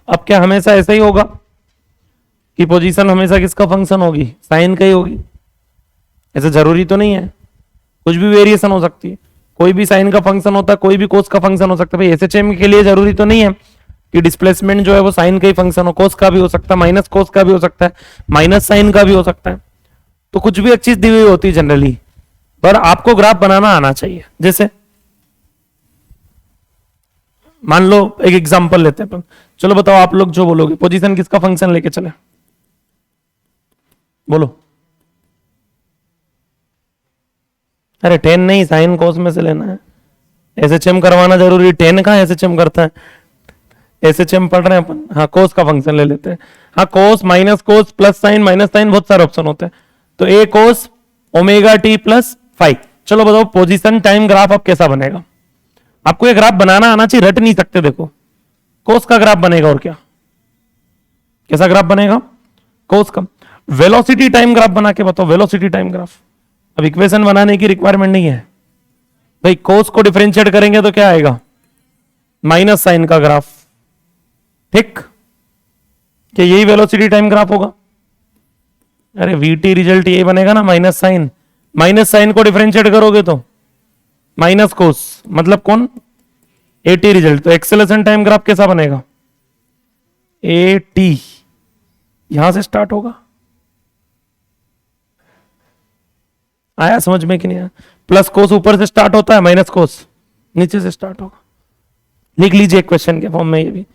Speaker 1: अब क्या हमेशा ऐसा ही होगा कि पोजीशन हमेशा किसका फंक्शन होगी? साइन का ही होगी? ऐसा जरूरी तो नहीं है, कुछ भी वेरिएशन हो सकती है। कोई भी साइन का फंक्शन होता है, कोई भी कोस का फंक्शन हो सकता है। भाई एसएचएम के लिए जरूरी तो नहीं है कि डिस्प्लेसमेंट जो है वो साइन का ही फंक्शन हो, कोस का भी हो सकता है, माइनस कोस का भी हो सकता है, माइनस साइन का भी हो सकता है। तो कुछ भी एक चीज दी हुई होती है जनरली, पर आपको ग्राफ बनाना आना चाहिए। जैसे मान लो एक एग्जांपल लेते हैं अपन। चलो बताओ आप लोग जो बोलोगे, पोजीशन किसका फंक्शन लेके चले? बोलो। अरे टेन नहीं, साइन कोस में से लेना है। एसएचएम करवाना जरूरी, टेन कहाँ एसएचएम करता है, एसएचएम पढ़ रहे हैं अपन। हाँ कोस का फंक्शन ले लेते हैं। हाँ cos, minus cos, plus sine, minus sine, बहुत सारे ऑप्शन होते हैं। तो a cos omega t plus five. चलो बताओ पोजीशन टाइम ग्राफ अब कैसा बनेगा। आपको ये ग्राफ बनाना आना चाहिए, रट नहीं सकते। देखो कोस का ग्राफ बनेगा, और क्या कैसा ग्राफ बनेगा, कोस का। वेलोसिटी टाइम ग्राफ बना के बताओ, वेलोसिटी टाइम ग्राफ। अब इक्वेशन बनाने की रिक्वायरमेंट नहीं है भाई, कोस को डिफरेंशिएट करेंगे तो क्या आएगा, माइनस साइन का ग्राफ। ठीक, क्या यही वेलोसिटी टाइम ग्राफ होगा। अरे वीटी रिजल्ट यही बनेगा ना, माइनस साइन। माइनस साइन को डिफरेंशिएट करोगे तो माइनस कोस, मतलब कौन, एटी रिजल्ट। तो एक्सेलरेशन टाइम ग्राफ कैसा बनेगा, एटी, यहां से स्टार्ट होगा। आया समझ में कि नहीं आया। प्लस कोस ऊपर से स्टार्ट होता है, माइनस कोस नीचे से स्टार्ट होगा। लिख लीजिए क्वेश्चन के फॉर्म में, ये भी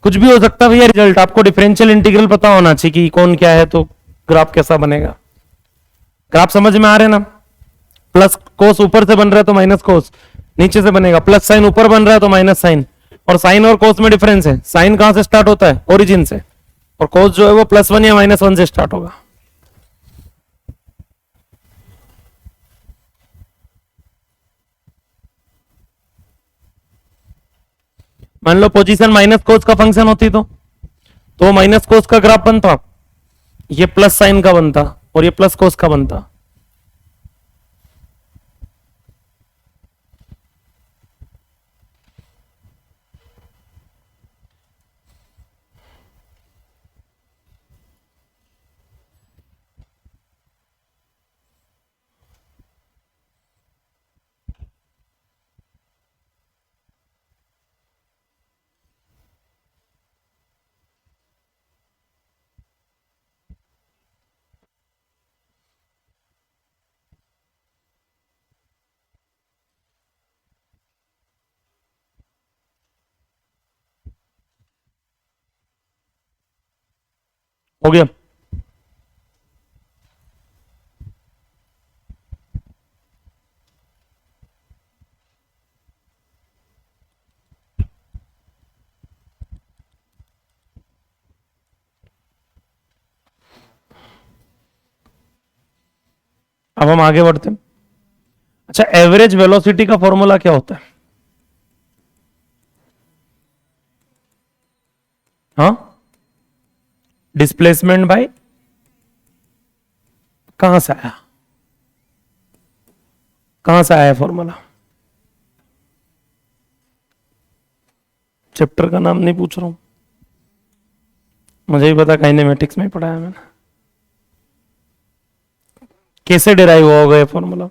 Speaker 1: कुछ भी हो सकता है भैया रिजल्ट। आपको डिफरेंशियल इंटीग्रल पता होना चाहिए कि कौन क्या है, तो ग्राफ कैसा बनेगा। ग्राफ समझ में आ रहे ना। प्लस कोस ऊपर से बन रहा है तो माइनस कोस नीचे से बनेगा, प्लस साइन ऊपर बन रहा है तो माइनस साइन। और साइन और कोस में डिफरेंस है, साइन कहां से स्टार्ट होता है, ओरिजिन से, और कोस जो है वो +1 या -1 से स्टार्ट होगा। मान लो पोजीशन माइनस कोस का फंक्शन होती तो माइनस कोस का ग्राफ बनता, ये प्लस साइन का बनता और ये प्लस कोस का बनता। हो गया। अब हम आगे बढ़ते हैं। अच्छा, एवरेज वेलोसिटी का फॉर्मूला क्या होता है। हाँ, डिस्प्लेसमेंट बाय, कहां से आया, कहां से आया फॉर्मूला। चैप्टर का नाम नहीं पूछ रहा हूं, मुझे भी पता काइनेमेटिक्स में पढ़ाया मैंने। कैसे डिराइव होगा ये फॉर्मूला।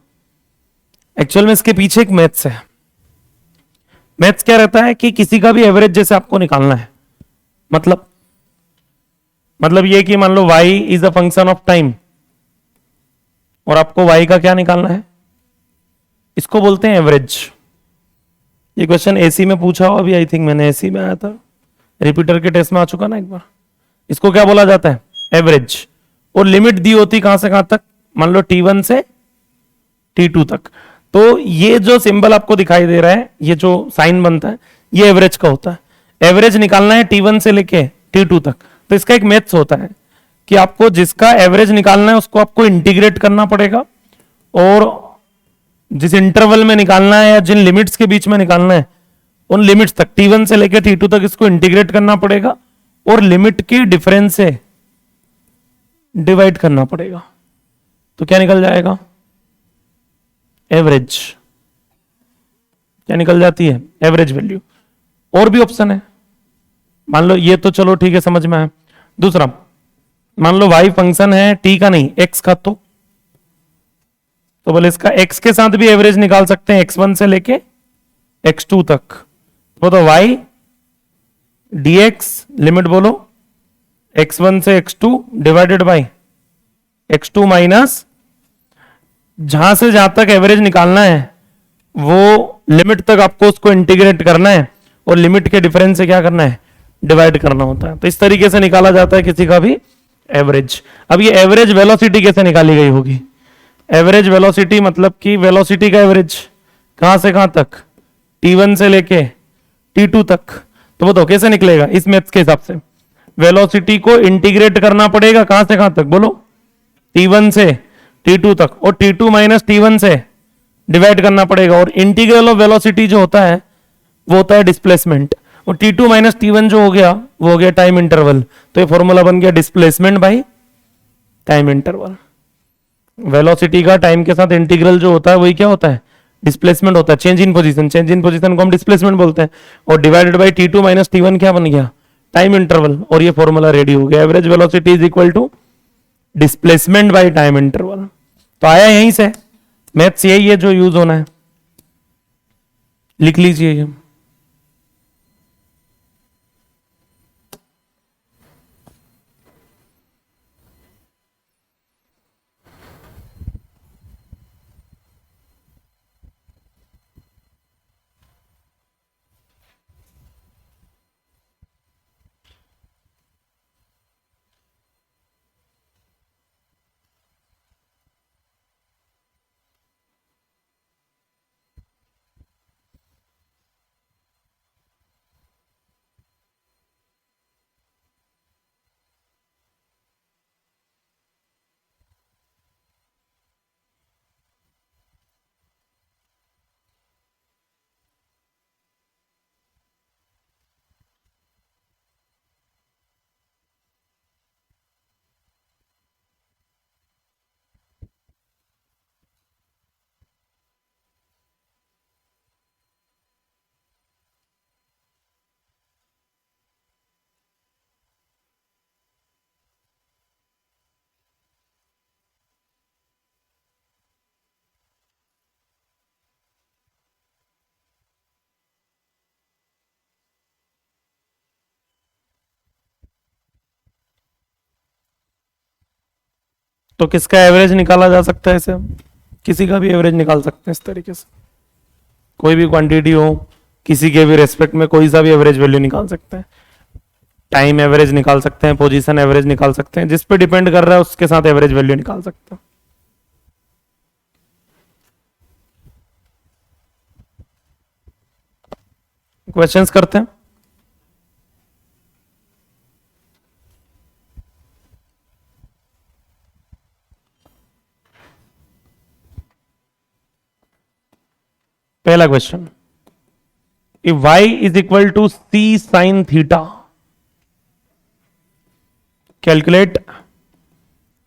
Speaker 1: एक्चुअल में इसके पीछे एक मैथ्स है। मैथ्स क्या रहता है कि किसी का भी एवरेज जैसे आपको निकालना है, मतलब ये कि मान लो y is a function of time, और आपको y का क्या निकालना है, इसको बोलते हैं एवरेज। ये क्वेश्चन एसी में पूछा हो अभी, आई थिंक मैंने एसी में आया था, रिपीटर के टेस्ट में आ चुका ना एक बार। इसको क्या बोला जाता है, एवरेज। और लिमिट दी होती कहां से कहां तक, मान लो t1 से t2 तक। तो ये जो सिंबल आपको दिखाई दे रहा है, ये जो साइन बनता है, ये एवरेज का होता है। एवरेज निकालना है t1 से लेके t2 तक। तो इसका एक मैथ्स होता है कि आपको जिसका एवरेज निकालना है उसको आपको इंटीग्रेट करना पड़ेगा, और जिस इंटरवल में निकालना है या जिन लिमिट्स के बीच में निकालना है उन लिमिट्स तक, t1 से लेकर t2 तक, इसको इंटीग्रेट करना पड़ेगा और लिमिट के डिफरेंस से डिवाइड करना पड़ेगा। तो क्या निकल जाएगा, एवरेज। क्या निकल जाती है, एवरेज वैल्यू। और भी ऑप्शन है, मान लो ये तो चलो ठीक है समझ में आया। दूसरा, मान लो y फंक्शन है t का नहीं x का, तो बोले इसका x के साथ भी एवरेज निकाल सकते हैं, x1 से लेके x2 तक। तो y dx लिमिट बोलो x1 से x2 divided by x2 minus, जहां से जहां तक एवरेज निकालना है वो लिमिट तक आपको उसको इंटीग्रेट करना है, और लिमिट के डिफरेंस से क्या करना है, डिवाइड करना होता है। तो इस तरीके से निकाला जाता है किसी का भी एवरेज। अब ये एवरेज वेलोसिटी कैसे निकाली गई होगी, एवरेज वेलोसिटी मतलब कि वेलोसिटी का एवरेज कहां से कहां तक, T1 से लेके T2 तक। तो बताओ कैसे निकलेगा इस मैथ्स के हिसाब से? वेलोसिटी को इंटीग्रेट करना पड़ेगा कहां से कहां तक बोलो, T1 से T2 तक, और T2 माइनस T1 से डिवाइड करना पड़ेगा। और इंटीग्रल ऑफ वेलोसिटी जो होता है वो होता है डिस्प्लेसमेंट, और T2 माइनस T1 जो हो गया वो हो गया टाइम इंटरवल। तो ये फॉर्मूला बन गया displacement by time interval. Velocity का टाइम के साथ इंटीग्रल जो होता है वही क्या होता है, डिस्प्लेसमेंट होता है, change in position. Change in position को हम डिस्प्लेसमेंट बोलते हैं, और divided by T2 minus T1 क्या बन गया, टाइम इंटरवल। और ये फॉर्मूला रेडी हो गया, average velocity is equal to displacement by time interval. तो आया यहीं से, मैथ्स यही है जो यूज होना है, लिख लीजिए ये। तो किसका एवरेज निकाला जा सकता है इसे, किसी का भी एवरेज निकाल सकते हैं इस तरीके से, कोई भी क्वांटिटी हो किसी के भी रेस्पेक्ट में कोई सा भी एवरेज वैल्यू निकाल सकते हैं। टाइम एवरेज निकाल सकते हैं, पोजीशन एवरेज निकाल सकते हैं, जिस पे डिपेंड कर रहा है उसके साथ एवरेज वैल्यू निकाल सकते हैं। क्वेश्चंस करते हैं। पहला question, if y is equal to c sin theta, calculate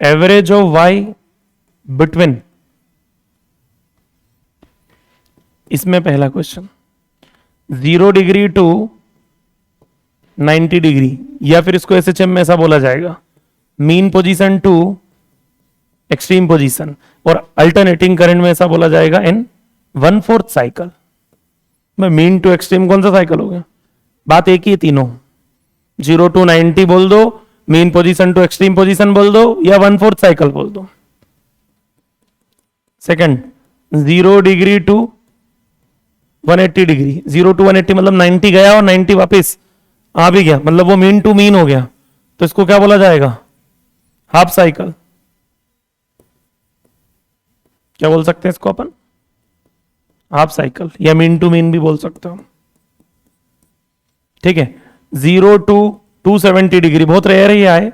Speaker 1: average of y between। इसमें पहला क्वेश्चन 0 डिग्री टू 90 डिग्री, या फिर इसको एसएचएम में ऐसा बोला जाएगा, mean position to extreme position, और अल्टरनेटिंग करंट में ऐसा बोला जाएगा in 1/4 cycle. Mean to extreme कौन सा साइकिल हो गया, बात एक ही है तीनों, 0 टू 90 बोल दो, mean position to extreme position बोल दो, या 1/4 साइकिल बोल दो। Second 0 degree to 180 degree, 0 to 180 मतलब 90 गया और 90 वापस आ भी गया, मतलब वो मीन टू मीन हो गया, तो इसको क्या बोला जाएगा, हाफ साइकिल। क्या बोल सकते हैं इसको अपन, हाफ साइकिल, या मीन टू मीन भी बोल सकते हो। ठीक है, 0 टू 270 डिग्री बहुत रेयर ही आए,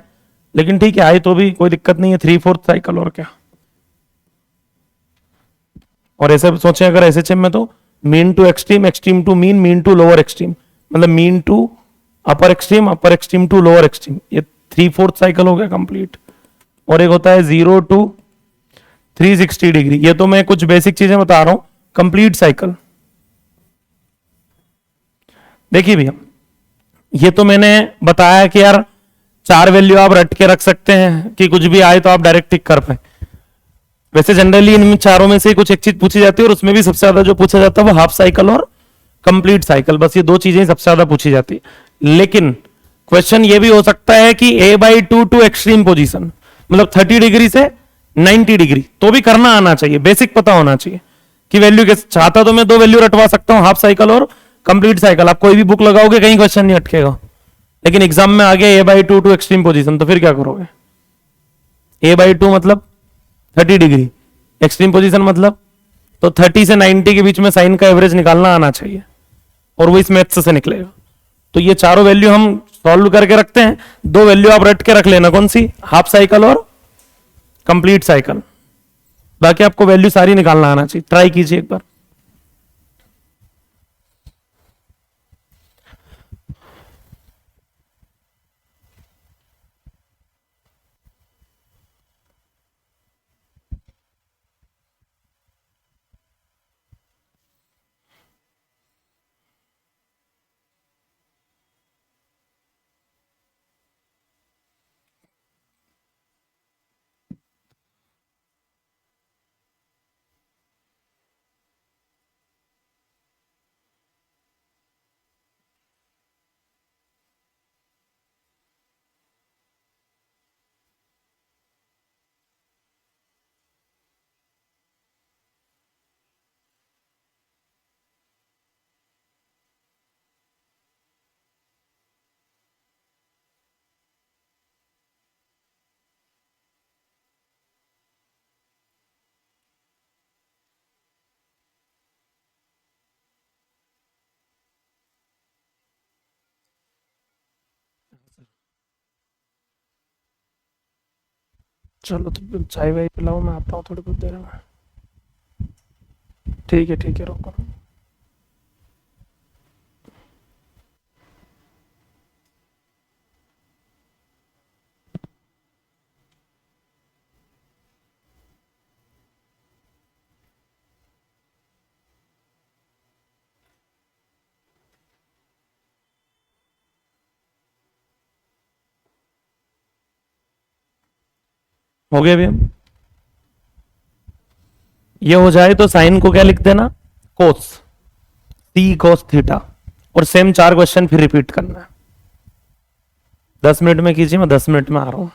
Speaker 1: लेकिन ठीक है आए तो भी कोई दिक्कत नहीं है, 3/4 साइकिल और क्या। और ऐसे सोचें अगर एसएचएम में तो mean to extreme, extreme to mean, mean to lower extreme, मतलब mean to upper extreme to lower extreme, ये 3/4 साइकिल हो गया कंप्लीट। और एक होता है 0 टू 360 डिग्री, ये तो मैं कुछ बेसिक चीजें बता रहा हूं, कंप्लीट साइकिल। देखिए भैया, ये तो मैंने बताया कि यार 4 वैल्यू आप रट के रख सकते हैं कि कुछ भी आए तो आप डायरेक्ट टिक कर पाए। वैसे जनरली इन चारों में से कुछ एक चीज पूछी जाती है, और उसमें भी सबसे ज्यादा जो पूछा जाता है वो हाफ साइकिल और कंप्लीट साइकिल, बस ये 2 चीजें सबसे ज्यादा पूछी जाती है। लेकिन क्वेश्चन ये भी हो सकता है कि a/2 टू एक्सट्रीम पोजीशन, मतलब 30 डिग्री से 90 डिग्री, तो भी करना आना चाहिए, बेसिक पता होना चाहिए कि वैल्यू कैसे। चाहता तो मैं 2 वैल्यू रटवा सकता हूं, हाफ साइकिल और कंप्लीट साइकिल, आप कोई भी बुक लगाओगे कहीं क्वेश्चन नहीं अटकेगा। लेकिन एग्जाम में आ गया a/2 टू एक्सट्रीम पोजीशन, तो फिर क्या करोगे, a/2 मतलब 30 डिग्री, एक्सट्रीम पोजीशन मतलब, तो 30 से 90 के बीच में साइन का एवरेज निकालना आना चाहिए, और वो इस मैथ्स से निकलेगा। तो ये चारों वैल्यू हम सॉल्व करके रखते हैं। दो वैल्यू आप रट के रख लेना, कौन सी, हाफ साइकिल और कंप्लीट साइकिल। बाकी आपको वैल्यू सारी निकालना आना चाहिए, ट्राई कीजिए एक बार। चलो तो चाय वाय पिलाओ, मैं आता हूँ थोड़ी बहुत देर में। ठीक है, रोको। हो गया भैया, ये हो जाए तो साइन को क्या लिख देना, कोस, सी कोस थीटा। और सेम 4 क्वेश्चन फिर रिपीट करना है। 10 मिनट में कीजिए, मैं 10 मिनट में आ रहा हूं।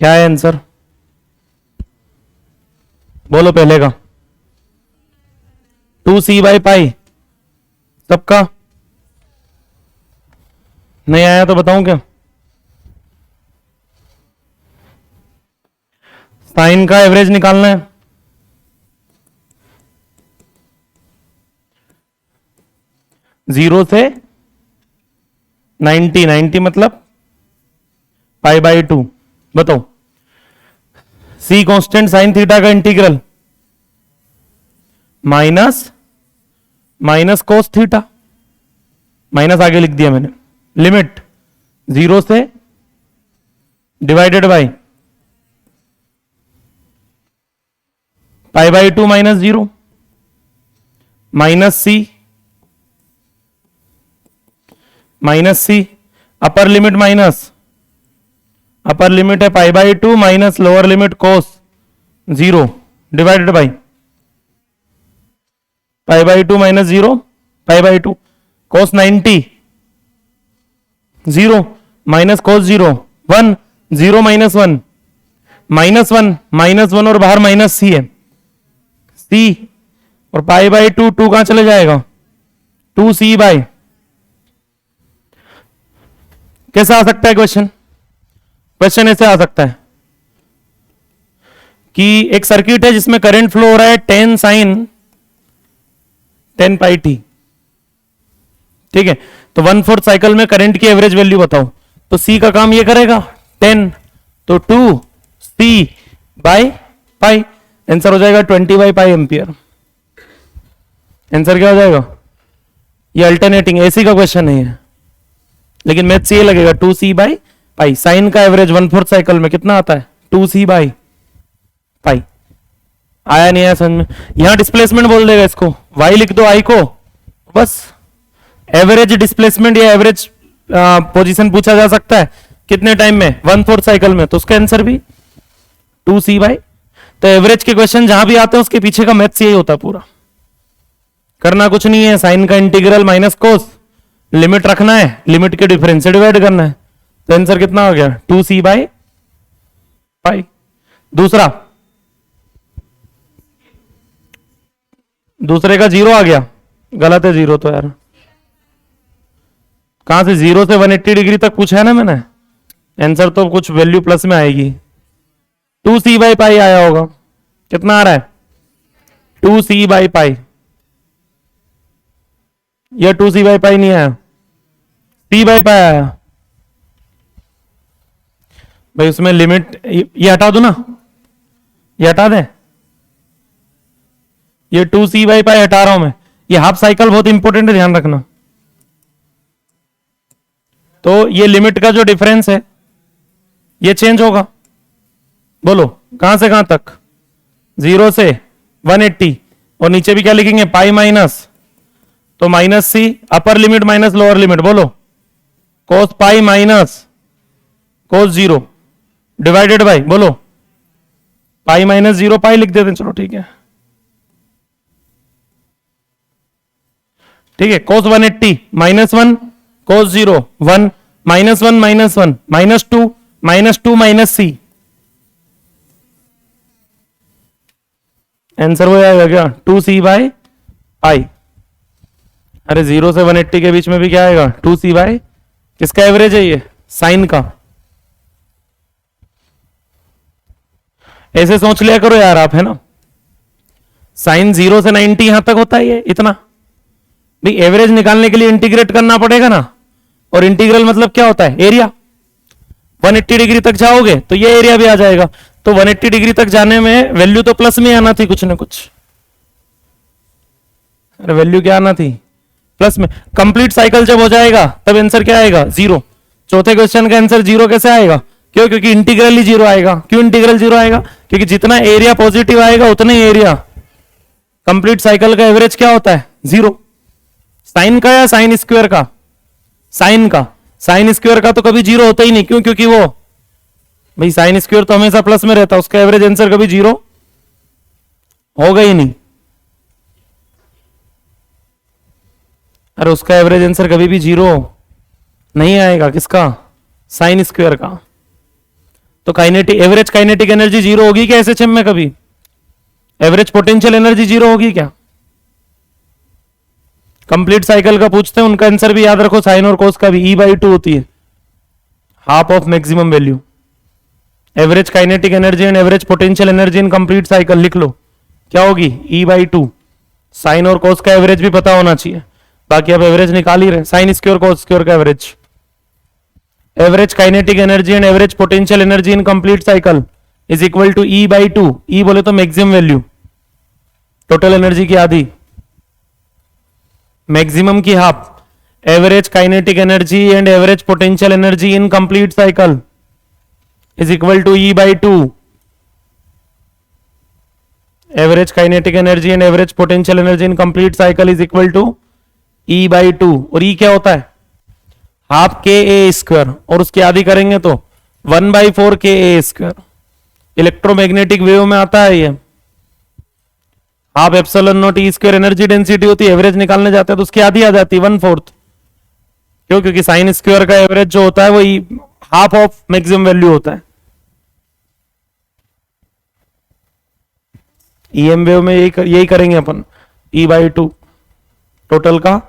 Speaker 1: क्या है आंसर? बोलो पहले का। 2c/π। सबका नहीं आया तो बताऊं क्या? साइन का एवरेज निकालना है। जीरो से 90 मतलब π/2। बताओ। सी कांस्टेंट साइन थीटा का integral minus cos theta, minus आगे लिख दिया मैंने। लिमिट जीरो से divided by π/2 -0 minus C upper limit है π/2 minus lower limit cos 0 divided by π/2 -0 π/2 cos 90 0 minus cos 0 1 0 -1 -1 और बाहर माइनस सी है, सी और π/2 2 कहां चले जाएगा? 2c/। कैसा आ सकता है क्वेश्चन ऐसे आ सकता है कि एक सर्किट है जिसमें करंट फ्लो हो रहा है 10 sin 10πt। ठीक है, तो 1/4 साइकिल में करंट की एवरेज वैल्यू बताओ। तो सी का काम ये करेगा 10, तो 2c/π। आंसर हो जाएगा 20/π एम्पियर। आंसर क्या हो जाएगा? ये अल्टरनेटिंग एसी का क्वेश्चन नहीं है, लेकिन मैथ्स ये लगेगा 2c/π। साइन का एवरेज 1/4 साइकिल में कितना आता है? 2c/π। आया नहीं आया समझ में? यहां डिस्प्लेसमेंट बोल देगा इसको, y लिख दो i को, बस। एवरेज डिस्प्लेसमेंट या एवरेज पोजीशन पूछा जा सकता है कितने टाइम में? 1/4 साइकिल में, तो उसका आंसर भी 2c/। तो एवरेज के क्वेश्चन जहां भी आते हैं उसके पीछे का मैथ्स यही होता है पूरा। करना कुछ नहीं है, साइन का इंटीग्रल माइनस कोस, लिमिट रखना है, लिमिट के डिफरेंस से डिवाइड करना है। तो आंसर कितना हो गया? 2c/π। दूसरे का जीरो आ गया, गलत है जीरो तो यार। कहां से? 0 से 180 डिग्री तक पूछा है ना मैंने, आंसर तो कुछ वैल्यू प्लस में आएगी। 2c/π आया होगा। कितना आ रहा है? 2c/π। यह 2c/π नहीं आया, c/π आया भाई। उसमें लिमिट ये हटा दो ना, ये हटा दें, ये 2c/π हटा रहा हूं मैं। ये हाफ साइकिल बहुत इंपॉर्टेंट है, ध्यान रखना। तो ये लिमिट का जो डिफरेंस है ये चेंज होगा। बोलो कहां से कहां तक? 0 से 180, और नीचे भी क्या लिखेंगे? पाई माइनस, तो minus C upper limit minus lower limit. बोलो cos pi minus cos 0 divided by, बोलो पाई -0 पाई लिख देते हैं, चलो ठीक है। ठीक है, कोस 180 -1 कोस 0 1 -1 -1 -2 माइनस सी। आंसर हो जाएगा क्या? 2c/π। अरे 0 से 180 के बीच में भी क्या आएगा? 2c/। किसका एवरेज है ये? साइन का। ऐसे सोच लिया करो यार आप, है ना। साइन 0 से 90 यहां तक होता है, ये इतना भाई। एवरेज निकालने के लिए इंटीग्रेट करना पड़ेगा ना, और इंटीग्रल मतलब क्या होता है? एरिया। 180 डिग्री तक जाओगे तो ये एरिया भी आ जाएगा। तो 180 डिग्री तक जाने में वैल्यू तो प्लस में आना थी कुछ ना कुछ। अरे वैल्यू क्या आना थी? प्लस में। कंप्लीट साइकिल जब हो जाएगा तब आंसर क्या आएगा? 0। चौथे क्वेश्चन का आंसर 0 कैसे आएगा? क्यों? क्योंकि इंटीग्रल ही 0 आएगा। क्यों इंटीग्रल 0 आएगा? क्योंकि जितना एरिया पॉजिटिव आएगा उतना ही एरिया। कंप्लीट साइकिल का एवरेज क्या होता है? 0। साइन का या साइन स्क्वायर का? साइन का। साइन स्क्वायर का तो कभी 0 होता ही नहीं। क्यों? क्योंकि वो भाई साइन स्क्वायर तो हमेशा प्लस में रहता है, उसका एवरेज आंसर कभी 0 होगा ही नहीं। अरे उसका एवरेज आंसर कभी भी 0 नहीं आएगा। किसका? साइन स्क्वायर का। तो kinetic average kinetic energy zero होगी क्या एसएचएम में कभी? एवरेज पोटेंशियल एनर्जी जीरो होगी क्या? कंप्लीट साइकिल का पूछते हैं, उनका आंसर भी याद रखो, साइन और कोस का भी E/2 होती है, half of maximum value. Average kinetic energy and average potential energy in complete cycle लिख लो, क्या होगी? E/2। साइन और कोस का एवरेज भी पता होना चाहिए, बाकी आप एवरेज निकाल ही रहे, साइन स्क्वायर कोस स्क्वायर का average. Average kinetic energy and average potential energy in complete cycle is equal to E/2। E बोले तो मैक्सिमम वैल्यू, टोटल एनर्जी की आधी, मैक्सिमम की half. Average kinetic energy and average potential energy in complete cycle is equal to E/2। Average kinetic energy and average potential energy in complete cycle is equal to E/2। और E क्या होता है? Half KA², और उसकी आधी करेंगे तो 1/4 KA²। Electromagnetic wave में आता है ये, half epsilon not E² energy density होती है, एवरेज निकालने जाते हैं तो उसकी आधी आ जाती है 1/4। क्यों? क्योंकि साइन स्क्वायर का एवरेज जो होता है वो हाफ ऑफ मैक्सिमम वैल्यू होता है। EM वेव में यही करेंगे अपन, E/2 टोटल का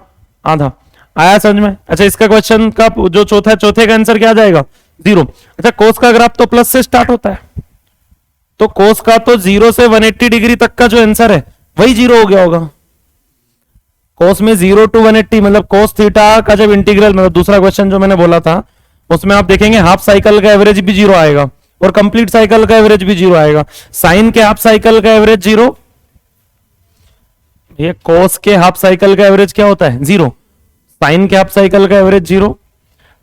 Speaker 1: आधा। आया समझ में? अच्छा, इसका क्वेश्चन का जो चौथे का आंसर क्या आ जाएगा? 0। अच्छा, कोस का ग्राफ तो प्लस से स्टार्ट होता है, तो कोस का तो 0 से 180 डिग्री तक का जो आंसर है वही 0 हो गया होगा। कोस में 0 to 180 मतलब कोस थीटा का जब इंटीग्रल, मतलब दूसरा क्वेश्चन जो मैंने बोला था उसमें आप देखेंगे हाफ साइकिल का एवरेज भी 0 आएगा और कंप्लीट साइकिल का एवरेज भी 0 आएगा। साइन के हाफ साइकिल का एवरेज 0, ये कोस के हाफ साइकिल का एवरेज क्या होता है? 0। साइन के हाफ साइकिल का एवरेज 0।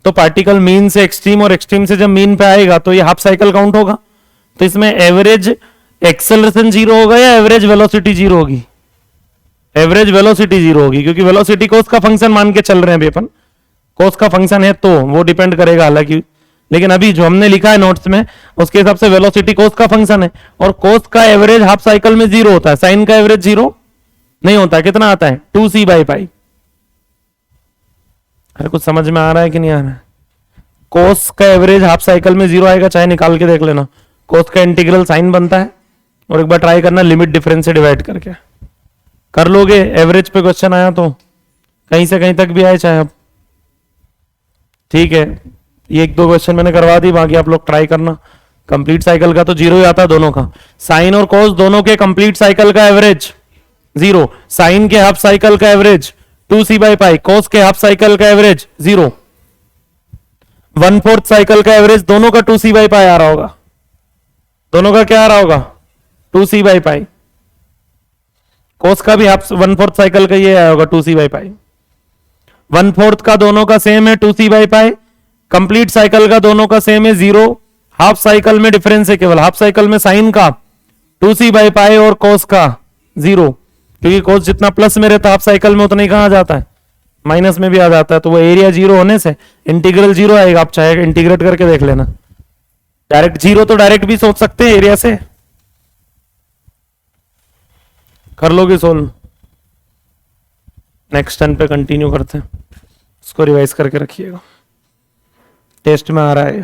Speaker 1: तो पार्टिकल मीन से एक्सट्रीम और एक्सट्रीम से जब मीन पे आएगा तो ये हाफ साइकिल काउंट होगा। तो इसमें एवरेज एक्सेलरेशन 0 होगा या एवरेज वेलोसिटी 0 होगी? एवरेज वेलोसिटी 0 होगी, क्योंकि वेलोसिटी कोस का फंक्शन मान के चल रहे हैं अभी अपन, कोस का फंक्शन है तो वो डिपेंड करेगा हालांकि, लेकिन अभी जो हमने लिखा है नोट्स में उसके हिसाब से वेलोसिटी कोस का फंक्शन है, और कोस का एवरेज हाफ साइकिल में 0 होता है, साइन का एवरेज 0 नहीं होता। कितना आता है? 2c/π। अरे कुछ समझ में आ रहा है कि नहीं आ रहा है? कोस का एवरेज हाफ साइकिल में 0 आएगा, चाहे निकाल के देख लेना। कोस का इंटीग्रल साइन बनता है, और एक बार ट्राई करना लिमिट डिफरेंस से डिवाइड करके, कर लोगे। एवरेज पे क्वेश्चन आया तो कहीं से कहीं तक भी आए चाहे अब, ठीक है। ये 1-2 क्वेश्चन मैंने करवा दी, बाकी आप लोग ट्राई करना। कंप्लीट साइकिल का तो 0 ही आता है दोनों का। साइन और कोस दोनों के कंप्लीट साइकिल का एवरेज 0, साइन के हाफ साइकिल का एवरेज 2c/π, कोस के हाफ साइकिल का एवरेज 0, 1/4 साइकिल का एवरेज दोनों का 2c/π आ रहा होगा। दोनों का क्या आ रहा होगा? 2c/π। कोस का भी हाफ 1/4 साइकिल का ये आया होगा 2c/π। 1/4 का दोनों का सेम है 2c/π, कंप्लीट साइकिल का दोनों का सेम है 0, हाफ साइकिल में डिफरेंस है केवल, हाफ साइकिल में साइन का 2c/π और कोस का 0, क्योंकि कोस जितना प्लस में रहता है हाफ साइकिल में उतना ही कहां जाता है? माइनस में भी आ जाता है। तो वो एरिया 0 होने से इंटीग्रल 0 आएगा। आप चाहे इंटीग्रेट करके देख लेना। डायरेक्ट 0 तो डायरेक्ट भी सोच सकते हैं एरिया से, कर लोगे सोल्व। नेक्स्ट टर्न पे कंटिन्यू करते हैं, इसको रिवाइज करके रखिएगा, टेस्ट में आ रहा है।